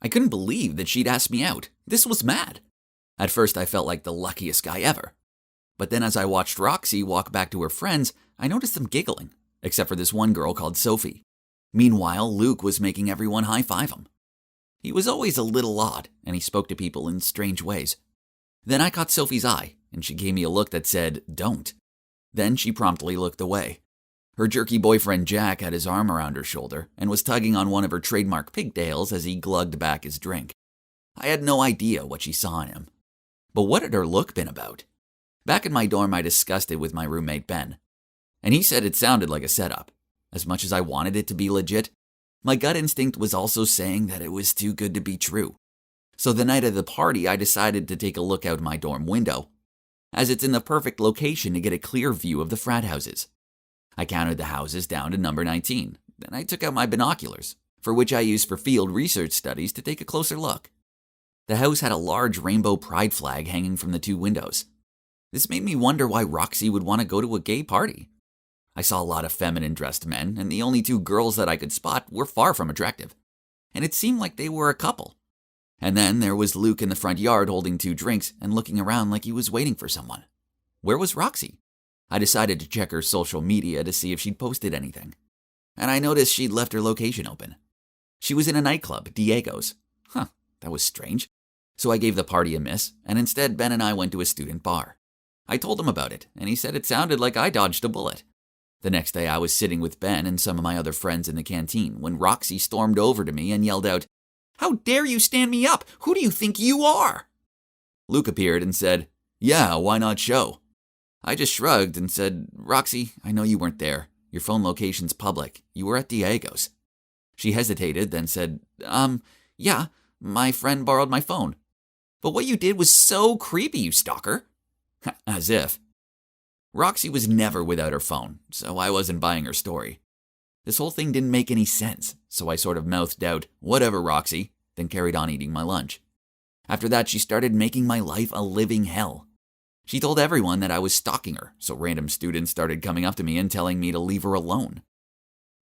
Speaker 6: I couldn't believe that she'd asked me out. This was mad. At first, I felt like the luckiest guy ever. But then as I watched Roxy walk back to her friends, I noticed them giggling, except for this one girl called Sophie. Meanwhile, Luke was making everyone high-five him. He was always a little odd, and he spoke to people in strange ways. Then I caught Sophie's eye, and she gave me a look that said, "Don't." Then she promptly looked away. Her jerky boyfriend Jack had his arm around her shoulder and was tugging on one of her trademark pigtails as he glugged back his drink. I had no idea what she saw in him. But what had her look been about? Back in my dorm, I discussed it with my roommate Ben, and he said it sounded like a setup. As much as I wanted it to be legit, my gut instinct was also saying that it was too good to be true. So the night of the party, I decided to take a look out my dorm window, as it's in the perfect location to get a clear view of the frat houses. I counted the houses down to number 19. Then I took out my binoculars, for which I used for field research studies, to take a closer look. The house had a large rainbow pride flag hanging from the two windows. This made me wonder why Roxy would want to go to a gay party. I saw a lot of feminine-dressed men, and the only two girls that I could spot were far from attractive. And it seemed like they were a couple. And then there was Luke in the front yard holding 2 drinks and looking around like he was waiting for someone. Where was Roxy? I decided to check her social media to see if she'd posted anything. And I noticed she'd left her location open. She was in a nightclub, Diego's. That was strange. So I gave the party a miss, and instead Ben and I went to a student bar. I told him about it, and he said it sounded like I dodged a bullet. The next day I was sitting with Ben and some of my other friends in the canteen when Roxy stormed over to me and yelled out, "How dare you stand me up? Who do you think you are?" Luke appeared and said, "Yeah, why not show?" I just shrugged and said, "Roxy, I know you weren't there. Your phone location's public. You were at Diego's." She hesitated, then said, Yeah, My friend borrowed my phone. But what you did was so creepy, you stalker. As if. Roxy was never without her phone, so I wasn't buying her story. This whole thing didn't make any sense, so I sort of mouthed out, "Whatever, Roxy," then carried on eating my lunch. After that, she started making my life a living hell. She told everyone that I was stalking her, so random students started coming up to me and telling me to leave her alone.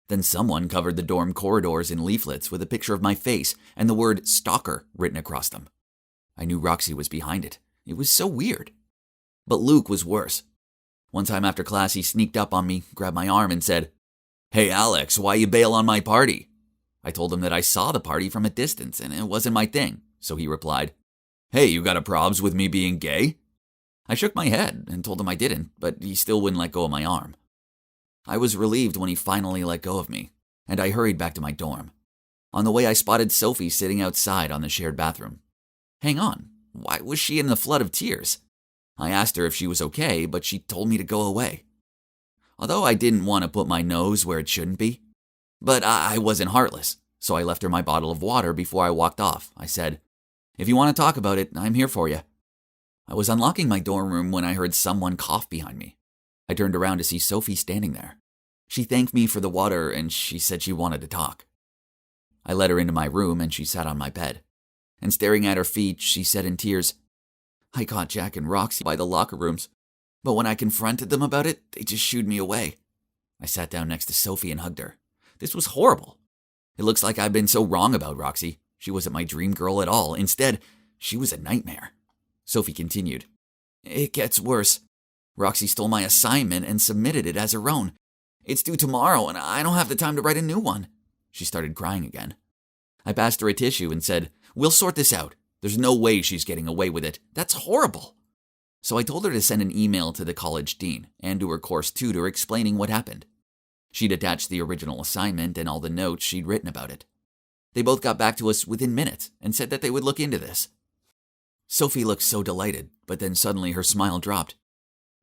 Speaker 6: Then someone covered the dorm corridors in leaflets with a picture of my face and the word stalker written across them. I knew Roxy was behind it. It was so weird. But Luke was worse. One time after class, he sneaked up on me, grabbed my arm, and said, "Hey Alex, why you bail on my party?" I told him that I saw the party from a distance and it wasn't my thing, so he replied, "Hey, you got a probs with me being gay?" I shook my head and told him I didn't, but he still wouldn't let go of my arm. I was relieved when he finally let go of me, and I hurried back to my dorm. On the way, I spotted Sophie sitting outside on the shared bathroom. Hang on, why was she in the flood of tears? I asked her if she was okay, but she told me to go away. Although I didn't want to put my nose where it shouldn't be. But I wasn't heartless, so I left her my bottle of water before I walked off. I said, "If you want to talk about it, I'm here for you." I was unlocking my dorm room when I heard someone cough behind me. I turned around to see Sophie standing there. She thanked me for the water and she said she wanted to talk. I let her into my room and she sat on my bed. And staring at her feet, she said in tears, "I caught Jack and Roxy by the locker rooms, but when I confronted them about it, they just shooed me away." I sat down next to Sophie and hugged her. This was horrible. It looks like I've been so wrong about Roxy. She wasn't my dream girl at all. Instead, she was a nightmare. Sophie continued, "It gets worse. Roxy stole my assignment and submitted it as her own. It's due tomorrow and I don't have the time to write a new one." She started crying again. I passed her a tissue and said, "We'll sort this out. There's no way she's getting away with it. That's horrible." So I told her to send an email to the college dean and to her course tutor explaining what happened. She'd attached the original assignment and all the notes she'd written about it. They both got back to us within minutes and said that they would look into this. Sophie looked so delighted, but then suddenly her smile dropped,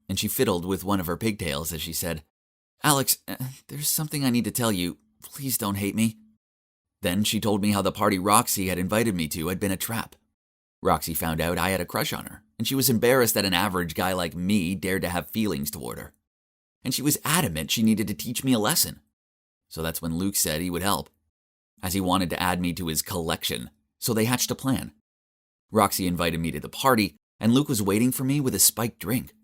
Speaker 6: and she fiddled with one of her pigtails as she said, "Alex, there's something I need to tell you. Please don't hate me." Then she told me how the party Roxy had invited me to had been a trap. Roxy found out I had a crush on her, and she was embarrassed that an average guy like me dared to have feelings toward her. And she was adamant she needed to teach me a lesson. So that's when Luke said he would help, as he wanted to add me to his collection, so they hatched a plan. Roxy invited me to the party, and Luke was waiting for me with a spiked drink.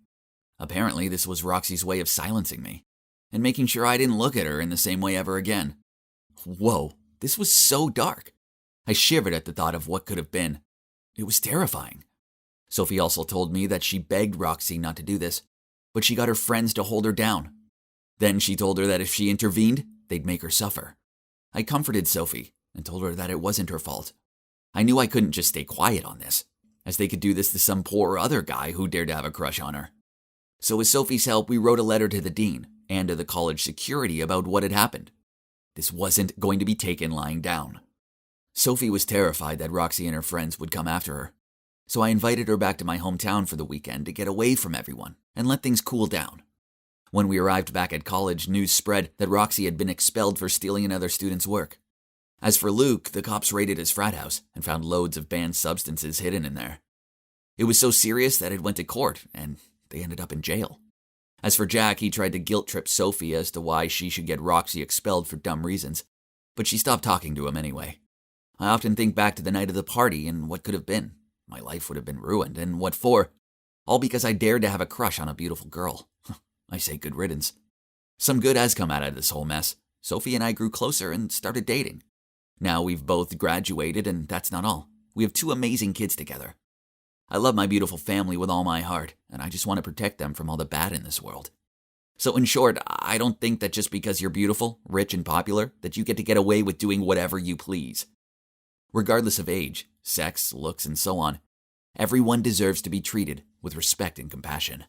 Speaker 6: Apparently, this was Roxy's way of silencing me, and making sure I didn't look at her in the same way ever again. Whoa, this was so dark. I shivered at the thought of what could have been. It was terrifying. Sophie also told me that she begged Roxy not to do this, but she got her friends to hold her down. Then she told her that if she intervened, they'd make her suffer. I comforted Sophie and told her that it wasn't her fault. I knew I couldn't just stay quiet on this, as they could do this to some poor other guy who dared to have a crush on her. So with Sophie's help, we wrote a letter to the dean and to the college security about what had happened. This wasn't going to be taken lying down. Sophie was terrified that Roxy and her friends would come after her, so I invited her back to my hometown for the weekend to get away from everyone and let things cool down. When we arrived back at college, news spread that Roxy had been expelled for stealing another student's work. As for Luke, the cops raided his frat house and found loads of banned substances hidden in there. It was so serious that it went to court, and they ended up in jail. As for Jack, he tried to guilt-trip Sophie as to why she should get Roxy expelled for dumb reasons, but she stopped talking to him anyway. I often think back to the night of the party and what could have been. My life would have been ruined, and what for? All because I dared to have a crush on a beautiful girl. I say good riddance. Some good has come out of this whole mess. Sophie and I grew closer and started dating. Now we've both graduated, and that's not all. We have 2 amazing kids together. I love my beautiful family with all my heart, and I just want to protect them from all the bad in this world. So in short, I don't think that just because you're beautiful, rich, and popular, that you get away with doing whatever you please. Regardless of age, sex, looks, and so on, everyone deserves to be treated with respect and compassion.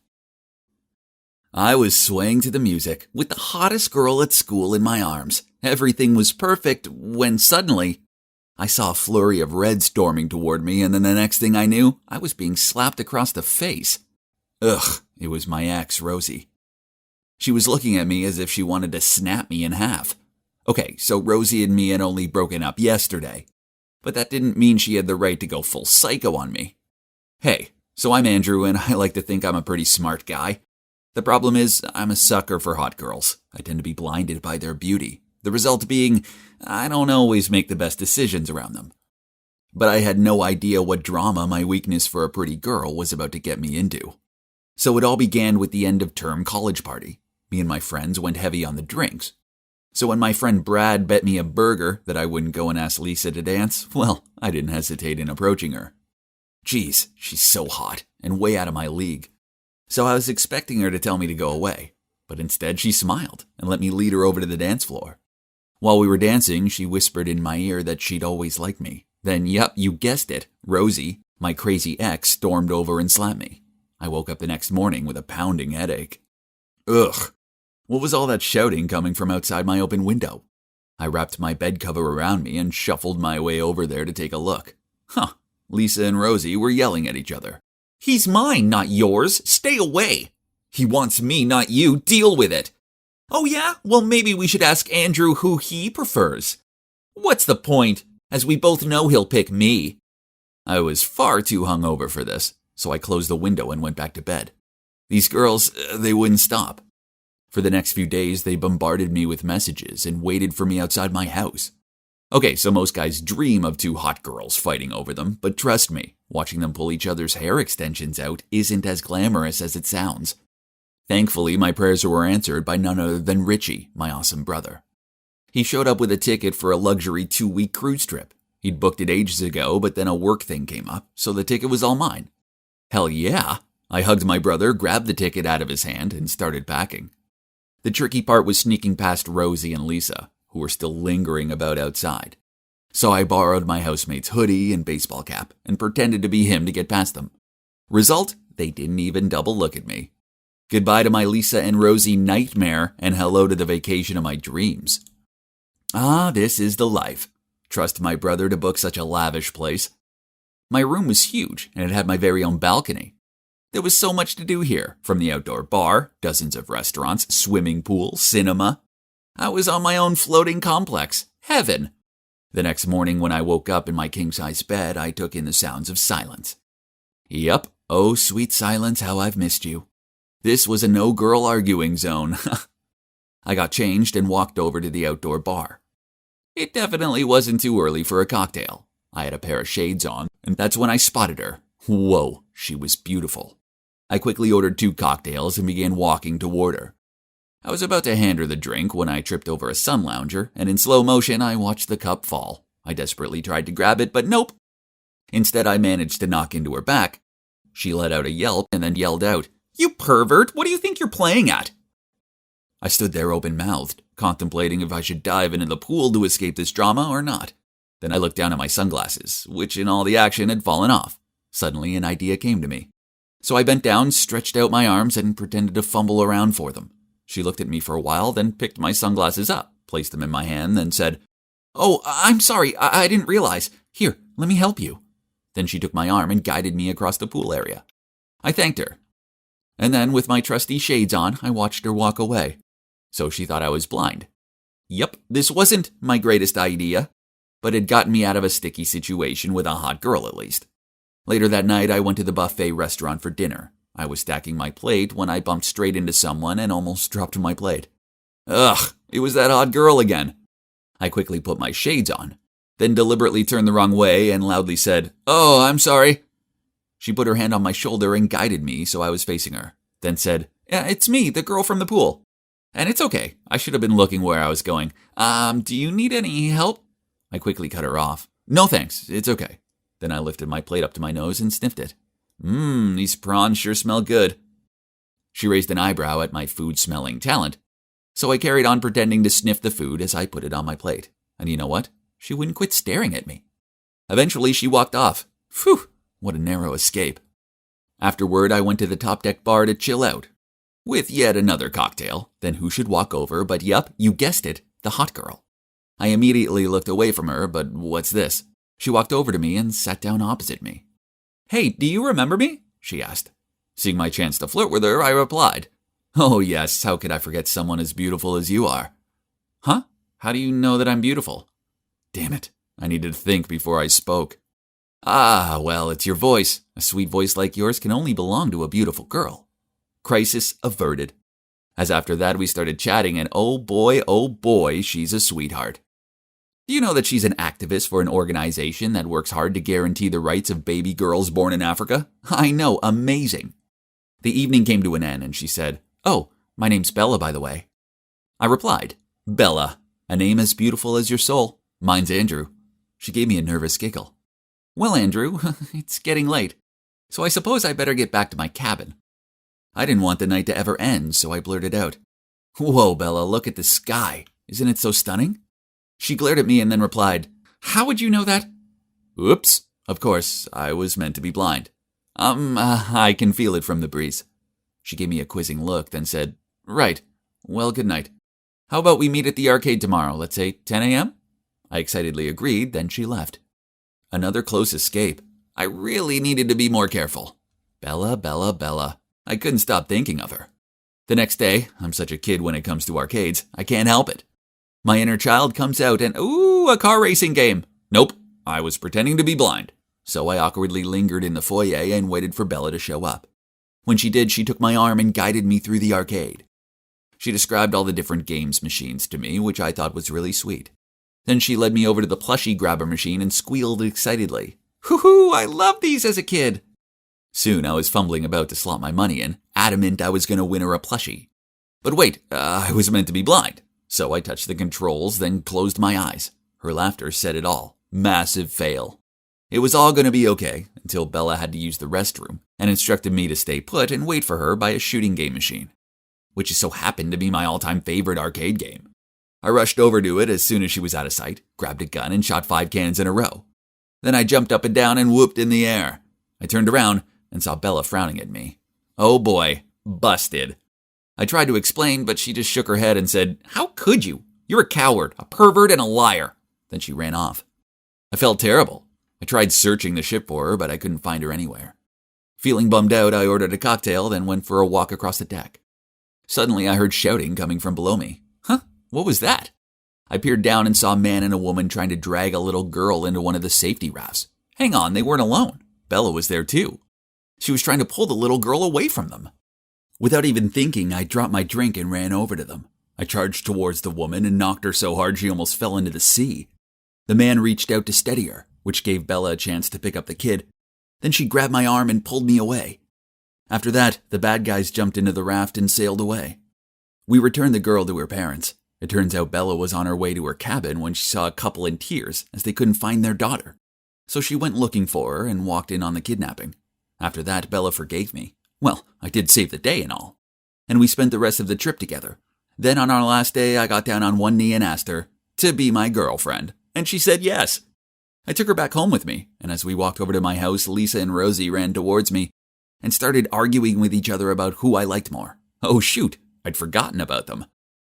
Speaker 6: I was swaying to the music with the hottest girl at school in my arms. Everything was perfect when suddenly I saw a flurry of red storming toward me, and then the next thing I knew, I was being slapped across the face. Ugh, it was my ex, Rosie. She was looking at me as if she wanted to snap me in half. Okay, so Rosie and me had only broken up yesterday. but that didn't mean she had the right to go full psycho on me. Hey, so I'm Andrew, and I like to think I'm a pretty smart guy. The problem is, I'm a sucker for hot girls. I tend to be blinded by their beauty. The result being, I don't always make the best decisions around them. But I had no idea what drama my weakness for a pretty girl was about to get me into. So it all began with the end of term college party. Me and my friends went heavy on the drinks. So when my friend Brad bet me a burger that I wouldn't go and ask Lisa to dance, well, I didn't hesitate in approaching her. Geez, she's so hot and way out of my league. So I was expecting her to tell me to go away, but instead she smiled and let me lead her over to the dance floor. While we were dancing, she whispered in my ear that she'd always liked me. Then, yep, you guessed it, Rosie, my crazy ex, stormed over and slapped me. I woke up the next morning with a pounding headache. Ugh, what was all that shouting coming from outside my open window? I wrapped my bed cover around me and shuffled my way over there to take a look. Lisa and Rosie were yelling at each other. He's mine, not yours. Stay away. He wants me, not you. Deal with it. Oh yeah? Well, maybe we should ask Andrew who he prefers. What's the point? As we both know he'll pick me. I was far too hungover for this, so I closed the window and went back to bed. These girls, they wouldn't stop. For the next few days, they bombarded me with messages and waited for me outside my house. Okay, so most guys dream of two hot girls fighting over them, but trust me, watching them pull each other's hair extensions out isn't as glamorous as it sounds. Thankfully, my prayers were answered by none other than Richie, my awesome brother. He showed up with a ticket for a luxury 2-week cruise trip. He'd booked it ages ago, but then a work thing came up, so the ticket was all mine. Hell yeah! I hugged my brother, grabbed the ticket out of his hand, and started packing. The tricky part was sneaking past Rosie and Lisa, who were still lingering about outside. So I borrowed my housemate's hoodie and baseball cap and pretended to be him to get past them. Result, they didn't even double look at me. Goodbye to my Lisa and Rosie nightmare and hello to the vacation of my dreams. Ah, this is the life. Trust my brother to book such a lavish place. My room was huge and it had my very own balcony. There was so much to do here, from the outdoor bar, dozens of restaurants, swimming pool, cinema. I was on my own floating complex. Heaven. The next morning when I woke up in my king-size bed, I took in the sounds of silence. Yup, oh sweet silence, how I've missed you. This was a no-girl arguing zone. I got changed and walked over to the outdoor bar. It definitely wasn't too early for a cocktail. I had a pair of shades on, and that's when I spotted her. Whoa, she was beautiful. I quickly ordered 2 cocktails and began walking toward her. I was about to hand her the drink when I tripped over a sun lounger, and in slow motion I watched the cup fall. I desperately tried to grab it, but nope. Instead, I managed to knock into her back. She let out a yelp and then yelled out, "You pervert, what do you think you're playing at?" I stood there open-mouthed, contemplating if I should dive into the pool to escape this drama or not. Then I looked down at my sunglasses, which in all the action had fallen off. Suddenly, an idea came to me. So I bent down, stretched out my arms, and pretended to fumble around for them. She looked at me for a while, then picked my sunglasses up, placed them in my hand, then said, "Oh, I'm sorry, I didn't realize. Here, let me help you." Then she took my arm and guided me across the pool area. I thanked her. And then, with my trusty shades on, I watched her walk away. So she thought I was blind. Yup, this wasn't my greatest idea, but it got me out of a sticky situation with a hot girl at least. Later that night, I went to the buffet restaurant for dinner. I was stacking my plate when I bumped straight into someone and almost dropped my plate. Ugh, it was that hot girl again. I quickly put my shades on, then deliberately turned the wrong way and loudly said, "Oh, I'm sorry." She put her hand on my shoulder and guided me so I was facing her, then said, "Yeah, it's me, the girl from the pool. And it's okay, I should have been looking where I was going. Do you need any help?" I quickly cut her off. "No thanks, it's okay." Then I lifted my plate up to my nose and sniffed it. These prawns sure smell good. She raised an eyebrow at my food-smelling talent, so I carried on pretending to sniff the food as I put it on my plate. And you know what? She wouldn't quit staring at me. Eventually, she walked off. Phew, what a narrow escape. Afterward, I went to the top deck bar to chill out, with yet another cocktail. Then who should walk over but, yup, you guessed it, the hot girl. I immediately looked away from her, but what's this? She walked over to me and sat down opposite me. "Hey, do you remember me?" she asked. Seeing my chance to flirt with her, I replied, "Oh yes, how could I forget someone as beautiful as you are?" "Huh? How do you know that I'm beautiful?" Damn it, I needed to think before I spoke. Ah, well, it's your voice. A sweet voice like yours can only belong to a beautiful girl. Crisis averted. As after that we started chatting, and oh boy, she's a sweetheart. Do you know that she's an activist for an organization that works hard to guarantee the rights of baby girls born in Africa? I know, amazing. The evening came to an end, and she said, "Oh, my name's Bella, by the way." I replied, "Bella, a name as beautiful as your soul. Mine's Andrew." She gave me a nervous giggle. "Well, Andrew, it's getting late, so I suppose I better get back to my cabin." I didn't want the night to ever end, so I blurted out, "Whoa, Bella, look at the sky. Isn't it so stunning?" She glared at me and then replied, "How would you know that?" Oops, of course, I was meant to be blind. I can feel it from the breeze." She gave me a quizzing look, then said, "Right. Well, good night. How about we meet at the arcade tomorrow, let's say 10 a.m.? I excitedly agreed, then she left. Another close escape. I really needed to be more careful. Bella, Bella, Bella. I couldn't stop thinking of her. The next day, I'm such a kid when it comes to arcades, I can't help it. My inner child comes out and, ooh, a car racing game. Nope, I was pretending to be blind. So I awkwardly lingered in the foyer and waited for Bella to show up. When she did, she took my arm and guided me through the arcade. She described all the different games machines to me, which I thought was really sweet. Then she led me over to the plushie grabber machine and squealed excitedly. Hoo-hoo, I loved these as a kid. Soon I was fumbling about to slot my money in, adamant I was going to win her a plushie. But wait, I was meant to be blind. So I touched the controls, then closed my eyes. Her laughter said it all. Massive fail. It was all going to be okay until Bella had to use the restroom and instructed me to stay put and wait for her by a shooting game machine, which just so happened to be my all-time favorite arcade game. I rushed over to it as soon as she was out of sight, grabbed a gun, and shot 5 cannons in a row. Then I jumped up and down and whooped in the air. I turned around and saw Bella frowning at me. Oh boy, busted. I tried to explain, but she just shook her head and said, "How could you? You're a coward, a pervert, and a liar." Then she ran off. I felt terrible. I tried searching the ship for her, but I couldn't find her anywhere. Feeling bummed out, I ordered a cocktail, then went for a walk across the deck. Suddenly, I heard shouting coming from below me. Huh? What was that? I peered down and saw a man and a woman trying to drag a little girl into one of the safety rafts. Hang on, they weren't alone. Bella was there too. She was trying to pull the little girl away from them. Without even thinking, I dropped my drink and ran over to them. I charged towards the woman and knocked her so hard she almost fell into the sea. The man reached out to steady her, which gave Bella a chance to pick up the kid. Then she grabbed my arm and pulled me away. After that, the bad guys jumped into the raft and sailed away. We returned the girl to her parents. It turns out Bella was on her way to her cabin when she saw a couple in tears as they couldn't find their daughter. So she went looking for her and walked in on the kidnapping. After that, Bella forgave me. Well, I did save the day and all. And we spent the rest of the trip together. Then on our last day, I got down on one knee and asked her to be my girlfriend. And she said yes. I took her back home with me, and as we walked over to my house, Lisa and Rosie ran towards me and started arguing with each other about who I liked more. Oh shoot, I'd forgotten about them.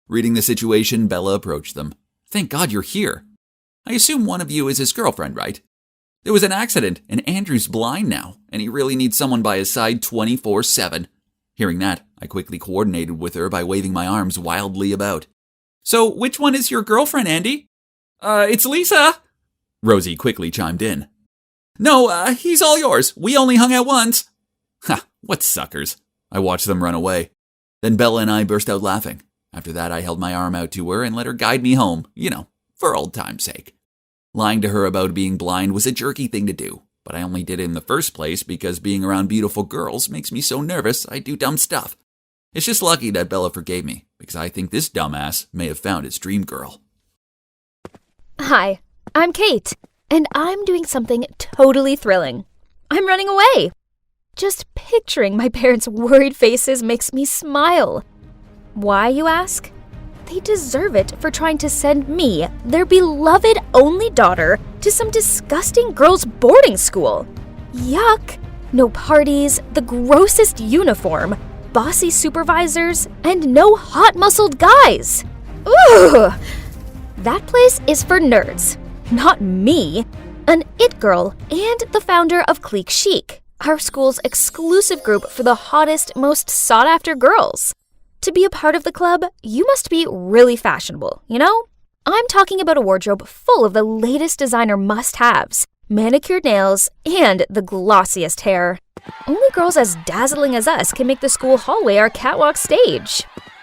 Speaker 6: Reading the situation, Bella approached them. "Thank God you're here. I assume one of you is his girlfriend, right? There was an accident, and Andrew's blind now, and he really needs someone by his side 24/7. Hearing that, I quickly coordinated with her by waving my arms wildly about. "So, which one is your girlfriend, Andy?" It's Lisa," Rosie quickly chimed in. "No, he's all yours. We only hung out once." Ha, what suckers. I watched them run away. Then Bella and I burst out laughing. After that, I held my arm out to her and let her guide me home, for old time's sake. Lying to her about being blind was a jerky thing to do, but I only did it in the first place because being around beautiful girls makes me so nervous I do dumb stuff. It's just lucky that Bella forgave me, because I think this dumbass may have found his dream girl.
Speaker 4: Hi, I'm Kate, and I'm doing something totally thrilling. I'm running away. Just picturing my parents' worried faces makes me smile. Why, you ask? They deserve it for trying to send me, their beloved only daughter, to some disgusting girls' boarding school. Yuck! No parties, the grossest uniform, bossy supervisors, and no hot-muscled guys. Ooh! That place is for nerds, not me. An it girl and the founder of Clique Chic, our school's exclusive group for the hottest, most sought-after girls. To be a part of the club, you must be really fashionable, I'm talking about a wardrobe full of the latest designer must-haves, manicured nails, and the glossiest hair. Only girls as dazzling as us can make the school hallway our catwalk stage.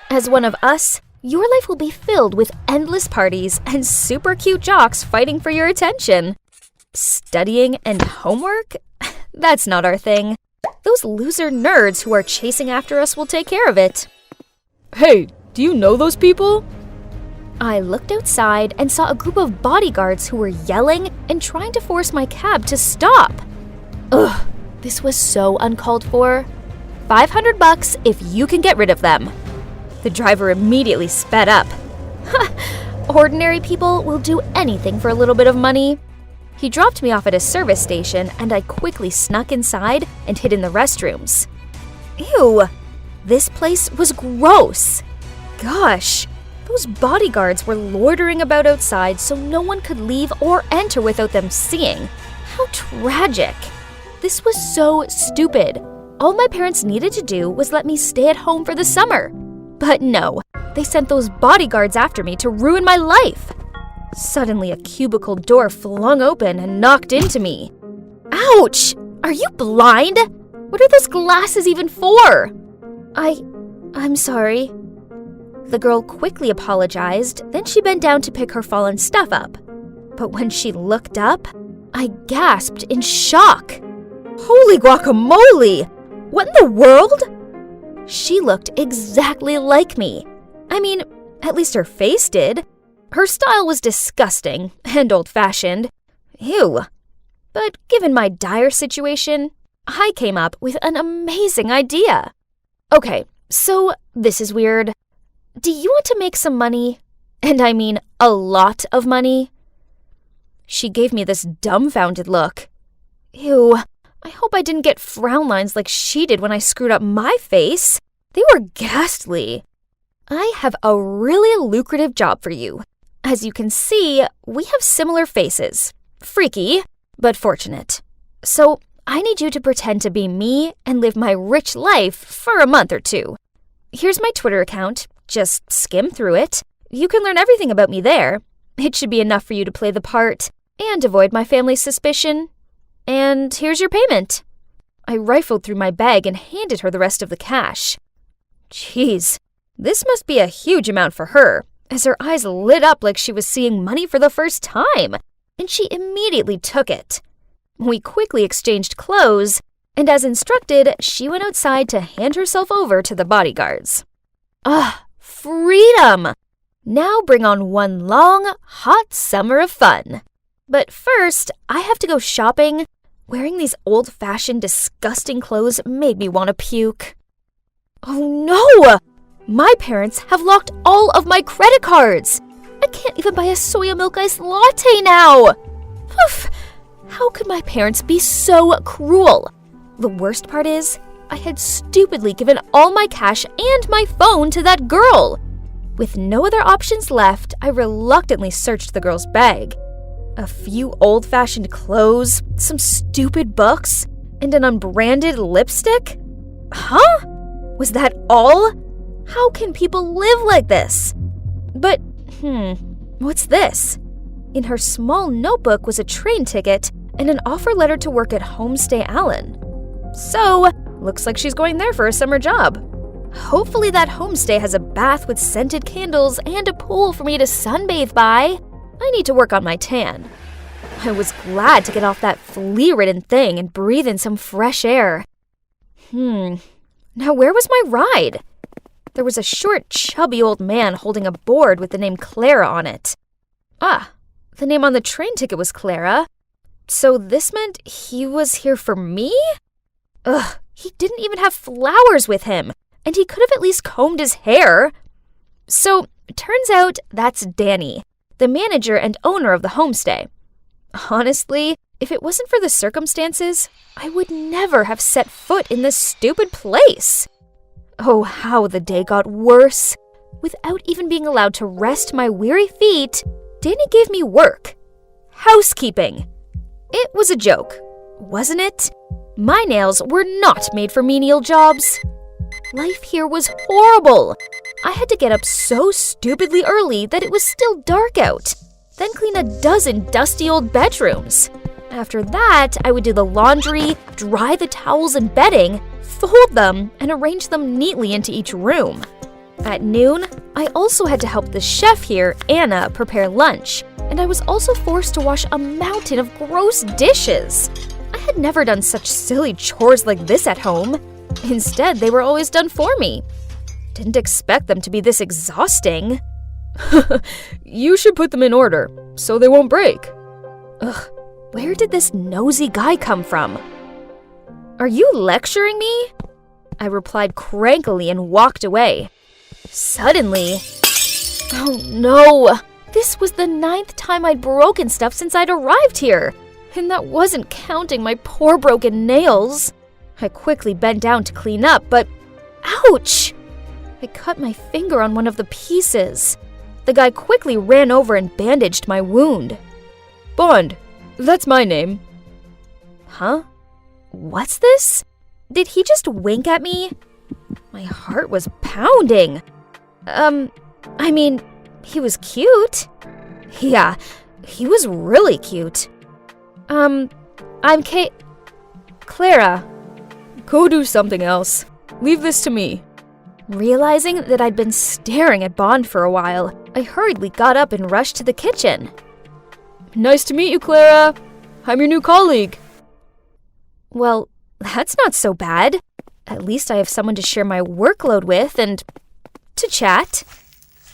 Speaker 4: As one of us, your life will be filled with endless parties and super cute jocks fighting for your attention. Studying and homework? That's not our thing. Those loser nerds who are chasing after us will take care of it.
Speaker 5: Hey, do you know those people?
Speaker 4: I looked outside and saw a group of bodyguards who were yelling and trying to force my cab to stop. Ugh, this was so uncalled for. $500 if you can get rid of them. The driver immediately sped up. Ordinary people will do anything for a little bit of money. He dropped me off at a service station and I quickly snuck inside and hid in the restrooms. Ew, this place was gross. Gosh, those bodyguards were loitering about outside so no one could leave or enter without them seeing. How tragic. This was so stupid. All my parents needed to do was let me stay at home for the summer. But no, they sent those bodyguards after me to ruin my life. Suddenly, a cubicle door flung open and knocked into me. Ouch! Are you blind? What are those glasses even for? I'm sorry. The girl quickly apologized, then she bent down to pick her fallen stuff up. But when she looked up, I gasped in shock. Holy guacamole! What in the world? She looked exactly like me. I mean, at least her face did. Her style was disgusting and old-fashioned. Ew. But given my dire situation, I came up with an amazing idea. Okay, so this is weird. Do you want to make some money? And I mean a lot of money? She gave me this dumbfounded look. Ew, I hope I didn't get frown lines like she did when I screwed up my face. They were ghastly. I have a really lucrative job for you. As you can see, we have similar faces. Freaky, but fortunate. So I need you to pretend to be me and live my rich life for a month or two. Here's my Twitter account. Just skim through it. You can learn everything about me there. It should be enough for you to play the part and avoid my family's suspicion. And here's your payment. I rifled through my bag and handed her the rest of the cash. Jeez, this must be a huge amount for her, as her eyes lit up like she was seeing money for the first time, and she immediately took it. We quickly exchanged clothes, and as instructed, she went outside to hand herself over to the bodyguards. Freedom! Now bring on one long, hot summer of fun. But first, I have to go shopping. Wearing these old-fashioned, disgusting clothes made me want to puke. Oh no! My parents have locked all of my credit cards. I can't even buy a soya milk iced latte now. Oof. How could my parents be so cruel? The worst part is, I had stupidly given all my cash and my phone to that girl. With no other options left, I reluctantly searched the girl's bag. A few old-fashioned clothes, some stupid books, and an unbranded lipstick? Huh? Was that all? How can people live like this? But, what's this? In her small notebook was a train ticket and an offer letter to work at Homestay Allen. So, looks like she's going there for a summer job. Hopefully that homestay has a bath with scented candles and a pool for me to sunbathe by. I need to work on my tan. I was glad to get off that flea-ridden thing and breathe in some fresh air. Now where was my ride? There was a short, chubby old man holding a board with the name Clara on it. The name on the train ticket was Clara. So this meant he was here for me? He didn't even have flowers with him, and he could have at least combed his hair. So, turns out that's Danny, the manager and owner of the homestay. Honestly, if it wasn't for the circumstances, I would never have set foot in this stupid place. Oh, how the day got worse. Without even being allowed to rest my weary feet, Danny gave me work. Housekeeping. It was a joke, wasn't it? My nails were not made for menial jobs. Life here was horrible. I had to get up so stupidly early that it was still dark out, then clean a dozen dusty old bedrooms. After that, I would do the laundry, dry the towels and bedding, fold them, and arrange them neatly into each room. At noon, I also had to help the chef here, Anna, prepare lunch, and I was also forced to wash a mountain of gross dishes. I had never done such silly chores like this at home. Instead, they were always done for me. Didn't expect them to be this exhausting.
Speaker 5: You should put them in order, so they won't break.
Speaker 4: Ugh, where did this nosy guy come from? Are you lecturing me? I replied crankily and walked away. Suddenly, oh no! This was the 9th time I'd broken stuff since I'd arrived here, and that wasn't counting my poor broken nails. I quickly bent down to clean up, but ouch! I cut my finger on one of the pieces. The guy quickly ran over and bandaged my wound.
Speaker 5: Bond, that's my name.
Speaker 4: Huh? What's this? Did he just wink at me? My heart was pounding. I mean, he was cute. Yeah, he was really cute. I'm Clara.
Speaker 5: Go do something else. Leave this to me.
Speaker 4: Realizing that I'd been staring at Bond for a while, I hurriedly got up and rushed to the kitchen.
Speaker 5: Nice to meet you, Clara. I'm your new colleague.
Speaker 4: Well, that's not so bad. At least I have someone to share my workload with and to chat.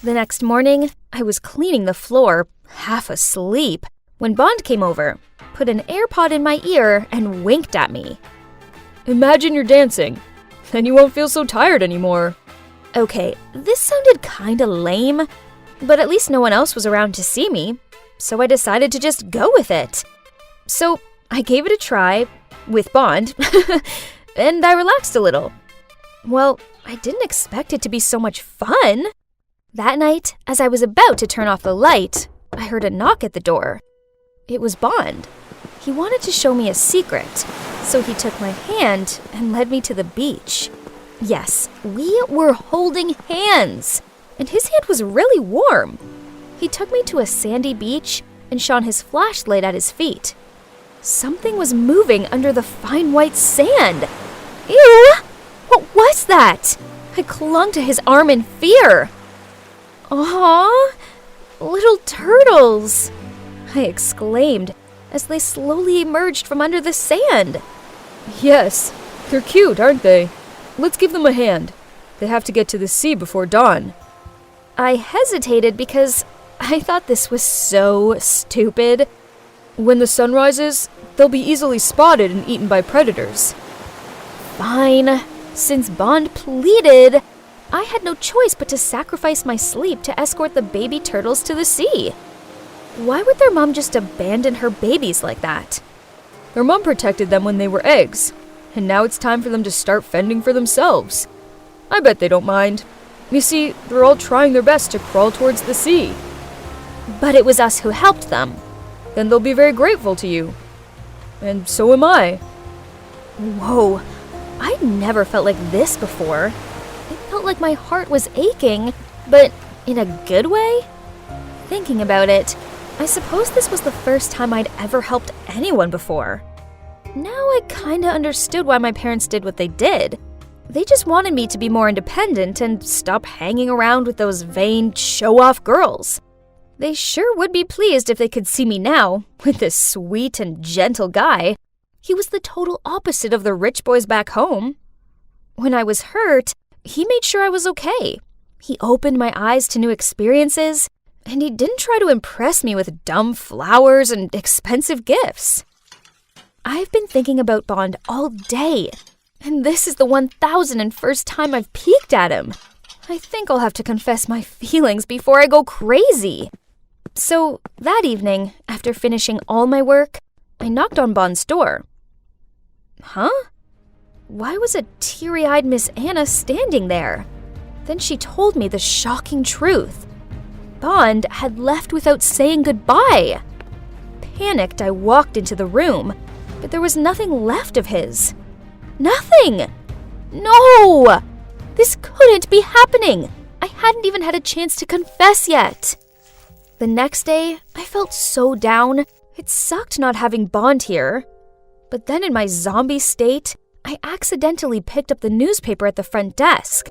Speaker 4: The next morning, I was cleaning the floor, half asleep, when Bond came over, put an AirPod in my ear, and winked at me.
Speaker 5: Imagine you're dancing. Then you won't feel so tired anymore.
Speaker 4: Okay, this sounded kinda lame, but at least no one else was around to see me, so I decided to just go with it. So I gave it a try, with Bond, and I relaxed a little. Well, I didn't expect it to be so much fun. That night, as I was about to turn off the light, I heard a knock at the door. It was Bond. He wanted to show me a secret, so he took my hand and led me to the beach. Yes, we were holding hands, and his hand was really warm. He took me to a sandy beach and shone his flashlight at his feet. Something was moving under the fine white sand. Ew! What was that? I clung to his arm in fear. Aww, little turtles, I exclaimed as they slowly emerged from under the sand.
Speaker 5: Yes, they're cute, aren't they? Let's give them a hand. They have to get to the sea before dawn.
Speaker 4: I hesitated because I thought this was so stupid.
Speaker 5: When the sun rises, they'll be easily spotted and eaten by predators.
Speaker 4: Fine. Since Bond pleaded, I had no choice but to sacrifice my sleep to escort the baby turtles to the sea. Why would their mom just abandon her babies like that?
Speaker 5: Their mom protected them when they were eggs, and now it's time for them to start fending for themselves. I bet they don't mind. You see, they're all trying their best to crawl towards the sea.
Speaker 4: But it was us who helped them.
Speaker 5: Then they'll be very grateful to you. And so am I.
Speaker 4: Whoa, I'd never felt like this before. It felt like my heart was aching, but in a good way? Thinking about it, I suppose this was the first time I'd ever helped anyone before. Now I kinda understood why my parents did what they did. They just wanted me to be more independent and stop hanging around with those vain, show-off girls. They sure would be pleased if they could see me now, with this sweet and gentle guy. He was the total opposite of the rich boys back home. When I was hurt, he made sure I was okay. He opened my eyes to new experiences, and he didn't try to impress me with dumb flowers and expensive gifts. I've been thinking about Bond all day, and this is the 1001st time I've peeked at him. I think I'll have to confess my feelings before I go crazy. So, that evening, after finishing all my work, I knocked on Bond's door. Huh? Why was a teary-eyed Miss Anna standing there? Then she told me the shocking truth. Bond had left without saying goodbye. Panicked, I walked into the room, but there was nothing left of his. Nothing! No! This couldn't be happening! I hadn't even had a chance to confess yet. The next day, I felt so down. It sucked not having Bond here. But then in my zombie state, I accidentally picked up the newspaper at the front desk.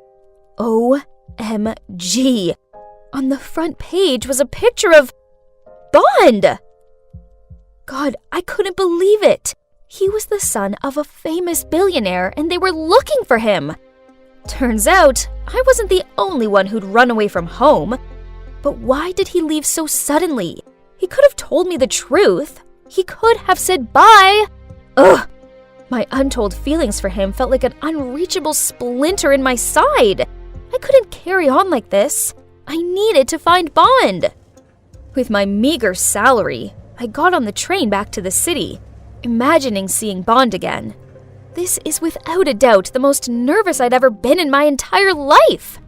Speaker 4: OMG. On the front page was a picture of Bond! God, I couldn't believe it. He was the son of a famous billionaire and they were looking for him. Turns out, I wasn't the only one who'd run away from home. But why did he leave so suddenly? He could have told me the truth. He could have said bye. Ugh! My untold feelings for him felt like an unreachable splinter in my side. I couldn't carry on like this. I needed to find Bond. With my meager salary, I got on the train back to the city, imagining seeing Bond again. This is without a doubt the most nervous I'd ever been in my entire life.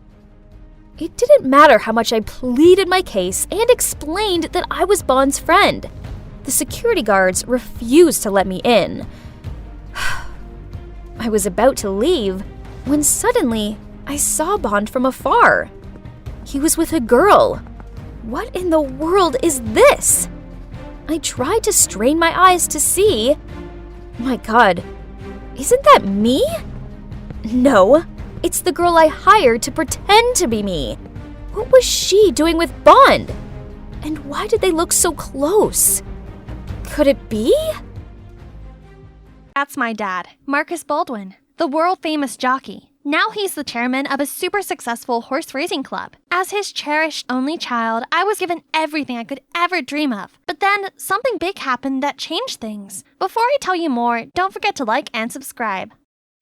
Speaker 4: It didn't matter how much I pleaded my case and explained that I was Bond's friend. The security guards refused to let me in. I was about to leave when suddenly I saw Bond from afar. He was with a girl. What in the world is this? I tried to strain my eyes to see. My God, isn't that me? No, it's the girl I hired to pretend to be me. What was she doing with Bond? And why did they look so close? Could it be?
Speaker 1: That's my dad, Marcus Baldwin, the world-famous jockey. Now he's the chairman of a super successful horse racing club. As his cherished only child, I was given everything I could ever dream of. But then something big happened that changed things. Before I tell you more, don't forget to like and subscribe.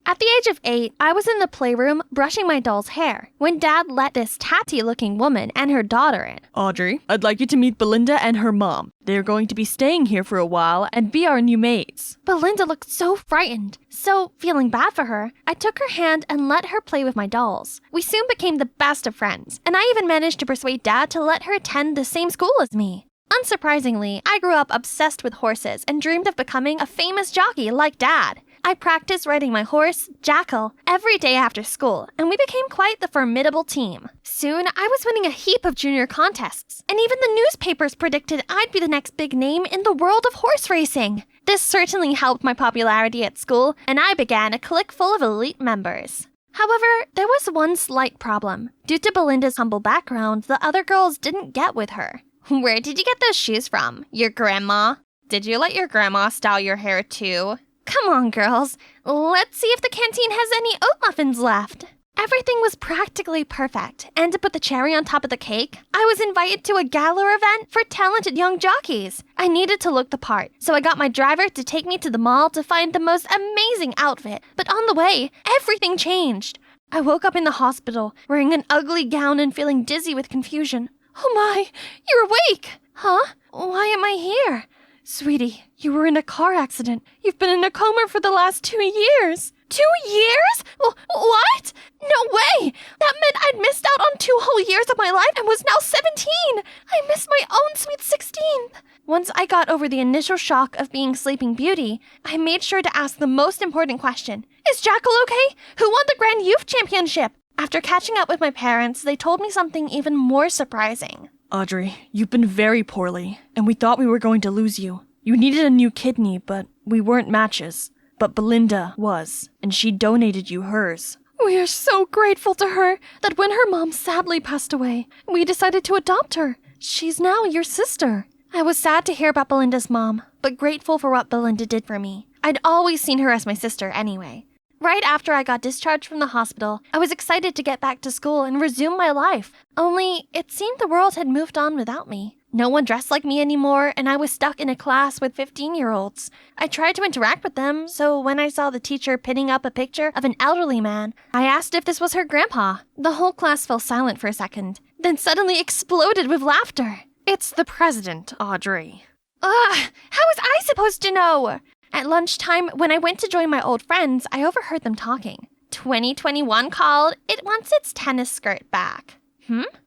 Speaker 1: At the age of 8, I was in the playroom brushing my doll's hair when Dad let this tatty-looking woman and her daughter in.
Speaker 3: Audrey, I'd like you to meet Belinda and her mom. They're going to be staying here for a while and be our new maids.
Speaker 1: Belinda looked so frightened. So, feeling bad for her, I took her hand and let her play with my dolls. We soon became the best of friends, and I even managed to persuade Dad to let her attend the same school as me. Unsurprisingly, I grew up obsessed with horses and dreamed of becoming a famous jockey like Dad. I practiced riding my horse, Jackal, every day after school, and we became quite the formidable team. Soon, I was winning a heap of junior contests, and even the newspapers predicted I'd be the next big name in the world of horse racing. This certainly helped my popularity at school, and I began a clique full of elite members. However, there was one slight problem. Due to Belinda's humble background, the other girls didn't get with her. Where did you get those shoes from? Your grandma? Did you let your grandma style your hair too? Come on, girls. Let's see if the canteen has any oat muffins left. Everything was practically perfect, and to put the cherry on top of the cake, I was invited to a gala event for talented young jockeys. I needed to look the part, so I got my driver to take me to the mall to find the most amazing outfit. But on the way, everything changed. I woke up in the hospital, wearing an ugly gown and feeling dizzy with confusion. Oh my, you're awake! Huh? Why am I here? Sweetie, you were in a car accident. You've been in a coma for the last 2 years. 2 years? What? No way! That meant I'd missed out on 2 whole years of my life and was now 17! I missed my own sweet 16th! Once I got over the initial shock of being Sleeping Beauty, I made sure to ask the most important question. Is Jackal okay? Who won the Grand Youth Championship? After catching up with my parents, they told me something even more surprising.
Speaker 3: Audrey, you've been very poorly, and we thought we were going to lose you. You needed a new kidney, but we weren't matches. But Belinda was, and she donated you hers.
Speaker 1: We are so grateful to her that when her mom sadly passed away, we decided to adopt her. She's now your sister. I was sad to hear about Belinda's mom, but grateful for what Belinda did for me. I'd always seen her as my sister anyway. Right after I got discharged from the hospital, I was excited to get back to school and resume my life. Only, it seemed the world had moved on without me. No one dressed like me anymore, and I was stuck in a class with 15-year-olds. I tried to interact with them, so when I saw the teacher pinning up a picture of an elderly man, I asked if this was her grandpa. The whole class fell silent for a second, then suddenly exploded with laughter.
Speaker 2: It's the president, Audrey.
Speaker 1: Ugh! How was I supposed to know? At lunchtime, when I went to join my old friends, I overheard them talking. 2021 called. It wants its tennis skirt back.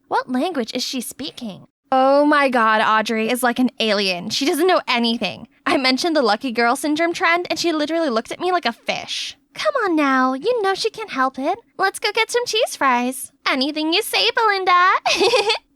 Speaker 1: What language is she speaking? Oh my god, Audrey is like an alien. She doesn't know anything. I mentioned the lucky girl syndrome trend, and she literally looked at me like a fish. Come on now, you know she can't help it. Let's go get some cheese fries. Anything you say, Belinda.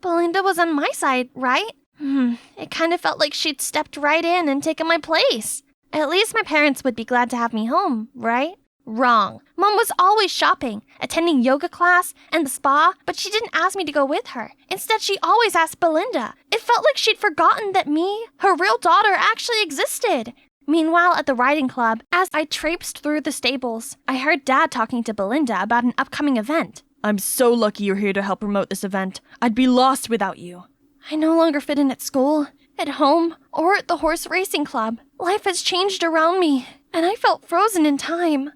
Speaker 1: Belinda was on my side, right? It kind of felt like she'd stepped right in and taken my place. At least my parents would be glad to have me home, right? Wrong. Mom was always shopping, attending yoga class and the spa, but she didn't ask me to go with her. Instead, she always asked Belinda. It felt like she'd forgotten that me, her real daughter, actually existed. Meanwhile, at the riding club, as I traipsed through the stables, I heard Dad talking to Belinda about an upcoming event.
Speaker 3: I'm so lucky you're here to help promote this event. I'd be lost without you.
Speaker 1: I no longer fit in at school, at home, or at the horse racing club. Life has changed around me, and I felt frozen in time.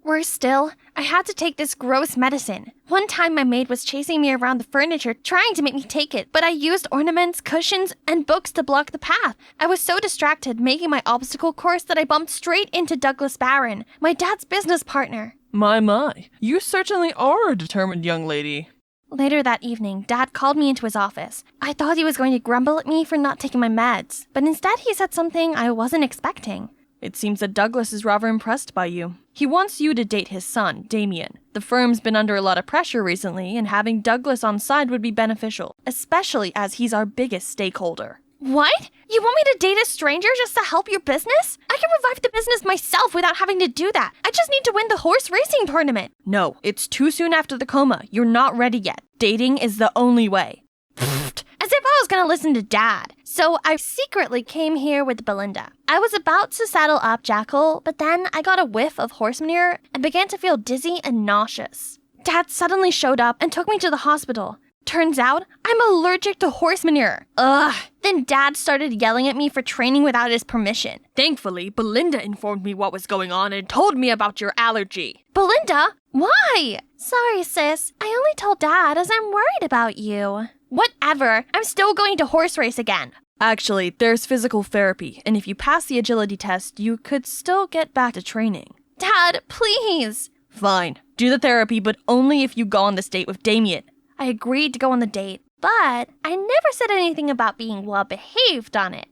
Speaker 1: Worse still, I had to take this gross medicine. One time my maid was chasing me around the furniture trying to make me take it, but I used ornaments, cushions, and books to block the path. I was so distracted making my obstacle course that I bumped straight into Douglas Barron, my dad's business partner.
Speaker 7: My, you certainly are a determined young lady.
Speaker 1: Later that evening, Dad called me into his office. I thought he was going to grumble at me for not taking my meds, but instead he said something I wasn't expecting.
Speaker 3: It seems that Douglas is rather impressed by you. He wants you to date his son, Damien. The firm's been under a lot of pressure recently, and having Douglas on side would be beneficial, especially as he's our biggest stakeholder.
Speaker 1: What? You want me to date a stranger just to help your business? I can revive the business myself without having to do that. I just need to win the horse racing tournament.
Speaker 3: No, it's too soon after the coma. You're not ready yet. Dating is the only way.
Speaker 1: As if I was gonna listen to Dad. So I secretly came here with Belinda. I was about to saddle up Jackal, but then I got a whiff of horse manure and began to feel dizzy and nauseous. Dad suddenly showed up and took me to the hospital. Turns out, I'm allergic to horse manure. Ugh. Then Dad started yelling at me for training without his permission.
Speaker 3: Thankfully, Belinda informed me what was going on and told me about your allergy.
Speaker 1: Belinda? Why? Sorry, sis. I only told Dad as I'm worried about you. Whatever. I'm still going to horse race again.
Speaker 3: Actually, there's physical therapy, and if you pass the agility test, you could still get back to training.
Speaker 1: Dad, please.
Speaker 3: Fine. Do the therapy, but only if you go on this date with Damien.
Speaker 1: I agreed to go on the date, but I never said anything about being well-behaved on it.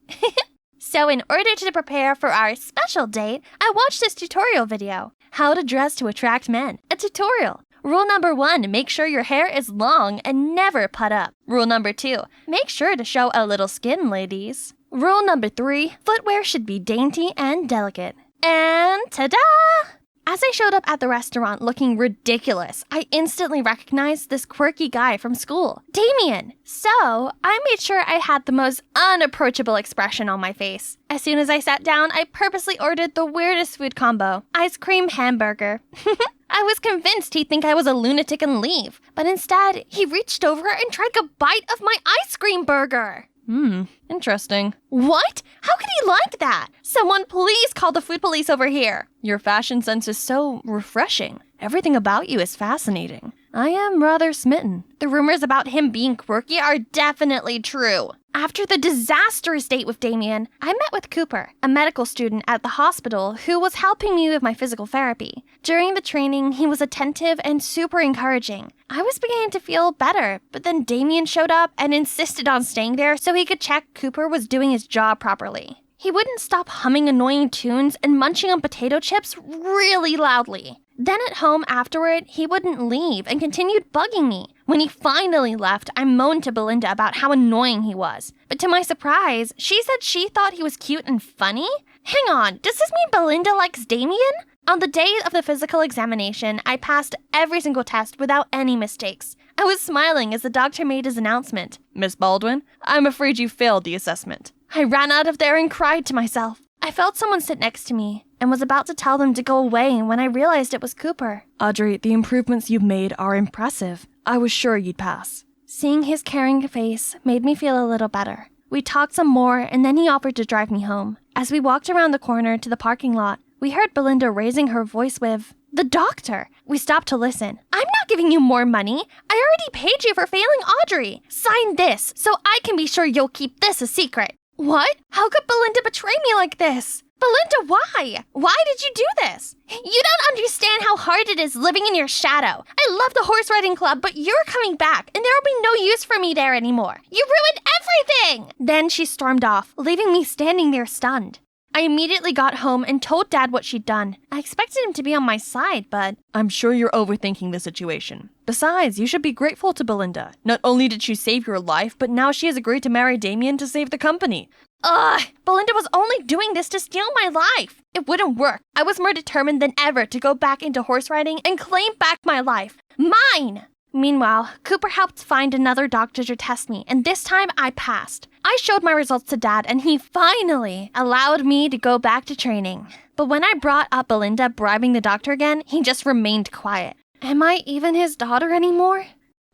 Speaker 1: So in order to prepare for our special date, I watched this tutorial video. How to dress to attract men. A tutorial. Rule number 1, make sure your hair is long and never put up. Rule number 2, make sure to show a little skin, ladies. Rule number 3, footwear should be dainty and delicate. And ta-da! As I showed up at the restaurant looking ridiculous, I instantly recognized this quirky guy from school, Damien. So, I made sure I had the most unapproachable expression on my face. As soon as I sat down, I purposely ordered the weirdest food combo, ice cream hamburger. I was convinced he'd think I was a lunatic and leave, but instead, he reached over and tried a bite of my ice cream burger.
Speaker 3: Interesting.
Speaker 1: What? How could he like that? Someone please call the food police over here.
Speaker 3: Your fashion sense is so refreshing. Everything about you is fascinating. I am rather smitten.
Speaker 1: The rumors about him being quirky are definitely true. After the disastrous date with Damien, I met with Cooper, a medical student at the hospital who was helping me with my physical therapy. During the training, he was attentive and super encouraging. I was beginning to feel better, but then Damien showed up and insisted on staying there so he could check Cooper was doing his job properly. He wouldn't stop humming annoying tunes and munching on potato chips really loudly. Then at home afterward, he wouldn't leave and continued bugging me. When he finally left, I moaned to Belinda about how annoying he was. But to my surprise, she said she thought he was cute and funny? Hang on, does this mean Belinda likes Damien? On the day of the physical examination, I passed every single test without any mistakes. I was smiling as the doctor made his announcement.
Speaker 3: Miss Baldwin, I'm afraid you failed the assessment.
Speaker 1: I ran out of there and cried to myself. I felt someone sit next to me and was about to tell them to go away when I realized it was Cooper.
Speaker 3: Audrey, the improvements you've made are impressive. I was sure you'd pass.
Speaker 1: Seeing his caring face made me feel a little better. We talked some more and then he offered to drive me home. As we walked around the corner to the parking lot, we heard Belinda raising her voice with, "The doctor." We stopped to listen. "I'm not giving you more money. I already paid you for failing Audrey. Sign this so I can be sure you'll keep this a secret." What? How could Belinda betray me like this? Belinda, why? Why did you do this? You don't understand how hard it is living in your shadow. I love the horse riding club, but you're coming back, and there will be no use for me there anymore. You ruined everything! Then she stormed off, leaving me standing there stunned.
Speaker 2: I immediately got home and told Dad what she'd done. I expected him to be on my side, but
Speaker 3: I'm sure you're overthinking the situation. Besides, you should be grateful to Belinda. Not only did she save your life, but now she has agreed to marry Damien to save the company.
Speaker 2: Belinda was only doing this to steal my life. It wouldn't work. I was more determined than ever to go back into horse riding and claim back my life. Mine! Meanwhile, Cooper helped find another doctor to test me, and this time I passed. I showed my results to Dad, and he finally allowed me to go back to training. But when I brought up Belinda bribing the doctor again, he just remained quiet. Am I even his daughter anymore?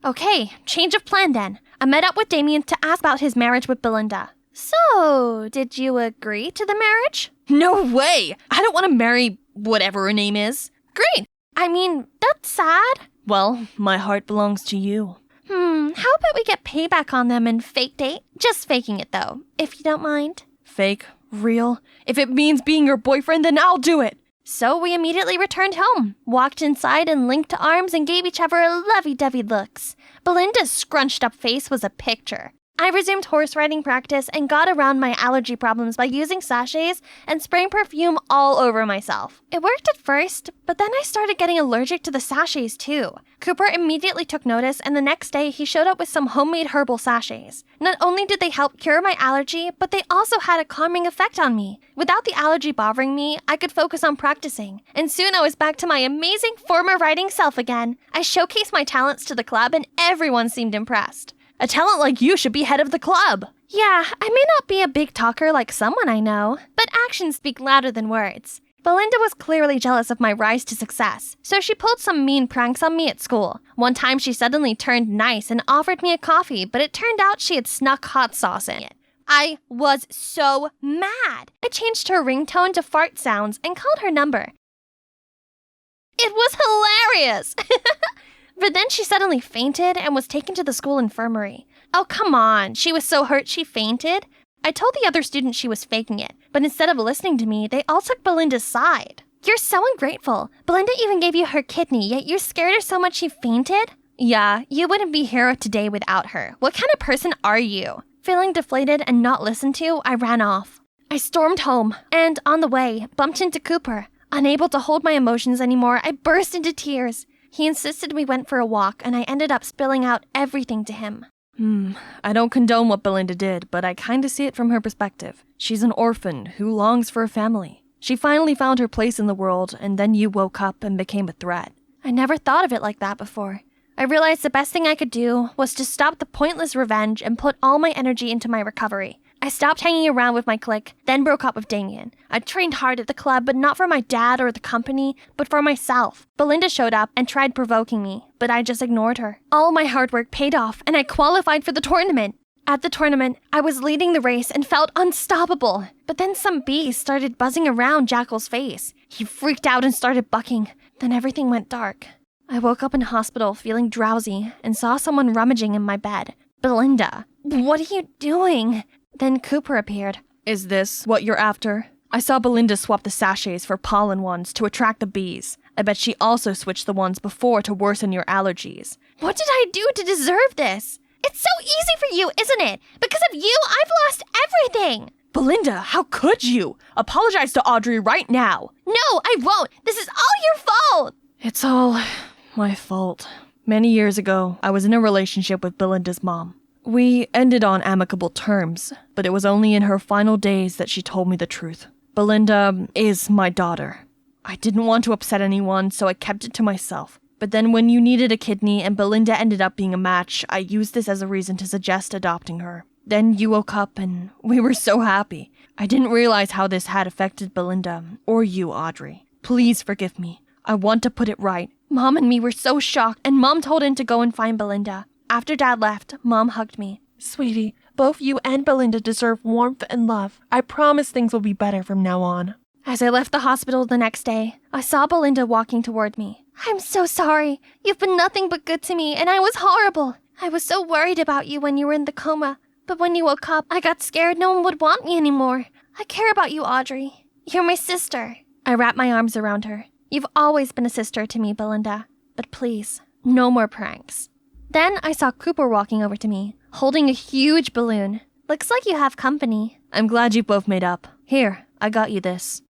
Speaker 2: Okay, change of plan then. I met up with Damien to ask about his marriage with Belinda. So, did you agree to the marriage?
Speaker 3: No way! I don't want to marry whatever her name is.
Speaker 2: Great! I mean, that's sad.
Speaker 3: Well, my heart belongs to you.
Speaker 2: How about we get payback on them and fake date? Just faking it though, if you don't mind.
Speaker 3: Fake? Real? If it means being your boyfriend, then I'll do it!
Speaker 2: So we immediately returned home, walked inside and linked arms and gave each other lovey-dovey looks. Belinda's scrunched up face was a picture. I resumed horse riding practice and got around my allergy problems by using sachets and spraying perfume all over myself. It worked at first, but then I started getting allergic to the sachets too. Cooper immediately took notice, and the next day he showed up with some homemade herbal sachets. Not only did they help cure my allergy, but they also had a calming effect on me. Without the allergy bothering me, I could focus on practicing, and soon I was back to my amazing former riding self again. I showcased my talents to the club and everyone seemed impressed.
Speaker 3: A talent like you should be head of the club.
Speaker 2: Yeah, I may not be a big talker like someone I know, but actions speak louder than words. Belinda was clearly jealous of my rise to success, so she pulled some mean pranks on me at school. One time she suddenly turned nice and offered me a coffee, but it turned out she had snuck hot sauce in it. I was so mad. I changed her ringtone to fart sounds and called her number. It was hilarious! But then she suddenly fainted and was taken to the school infirmary. Oh, come on. She was so hurt she fainted? I told the other students she was faking it, but instead of listening to me, they all took Belinda's side. You're so ungrateful. Belinda even gave you her kidney, yet you scared her so much she fainted? Yeah, you wouldn't be here today without her. What kind of person are you? Feeling deflated and not listened to, I ran off. I stormed home, and on the way, bumped into Cooper. Unable to hold my emotions anymore, I burst into tears. He insisted we went for a walk, and I ended up spilling out everything to him.
Speaker 3: I don't condone what Belinda did, but I kinda see it from her perspective. She's an orphan who longs for a family. She finally found her place in the world, and then you woke up and became a threat.
Speaker 2: I never thought of it like that before. I realized the best thing I could do was to stop the pointless revenge and put all my energy into my recovery. I stopped hanging around with my clique, then broke up with Damien. I trained hard at the club, but not for my dad or the company, but for myself. Belinda showed up and tried provoking me, but I just ignored her. All my hard work paid off, and I qualified for the tournament. At the tournament, I was leading the race and felt unstoppable. But then some bees started buzzing around Jackal's face. He freaked out and started bucking. Then everything went dark. I woke up in hospital feeling drowsy and saw someone rummaging in my bed. Belinda, what are you doing? Then Cooper appeared.
Speaker 3: Is this what you're after? I saw Belinda swap the sachets for pollen ones to attract the bees. I bet she also switched the ones before to worsen your allergies.
Speaker 2: What did I do to deserve this? It's so easy for you, isn't it? Because of you, I've lost everything.
Speaker 3: Belinda, how could you? Apologize to Audrey right now.
Speaker 2: No, I won't. This is all your fault.
Speaker 3: It's all my fault. Many years ago, I was in a relationship with Belinda's mom. We ended on amicable terms, but it was only in her final days that she told me the truth. Belinda is my daughter. I didn't want to upset anyone, so I kept it to myself. But then when you needed a kidney and Belinda ended up being a match, I used this as a reason to suggest adopting her. Then you woke up and we were so happy. I didn't realize how this had affected Belinda, or you, Audrey. Please forgive me. I want to put it right.
Speaker 2: Mom and me were so shocked, and Mom told him to go and find Belinda. After Dad left, Mom hugged me.
Speaker 8: Sweetie, both you and Belinda deserve warmth and love. I promise things will be better from now on.
Speaker 2: As I left the hospital the next day, I saw Belinda walking toward me. I'm so sorry. You've been nothing but good to me, and I was horrible. I was so worried about you when you were in the coma. But when you woke up, I got scared no one would want me anymore. I care about you, Audrey. You're my sister. I wrapped my arms around her. You've always been a sister to me, Belinda. But please, no more pranks. Then I saw Cooper walking over to me, holding a huge balloon. Looks like you have company.
Speaker 3: I'm glad you both made up. Here,
Speaker 2: I got you this.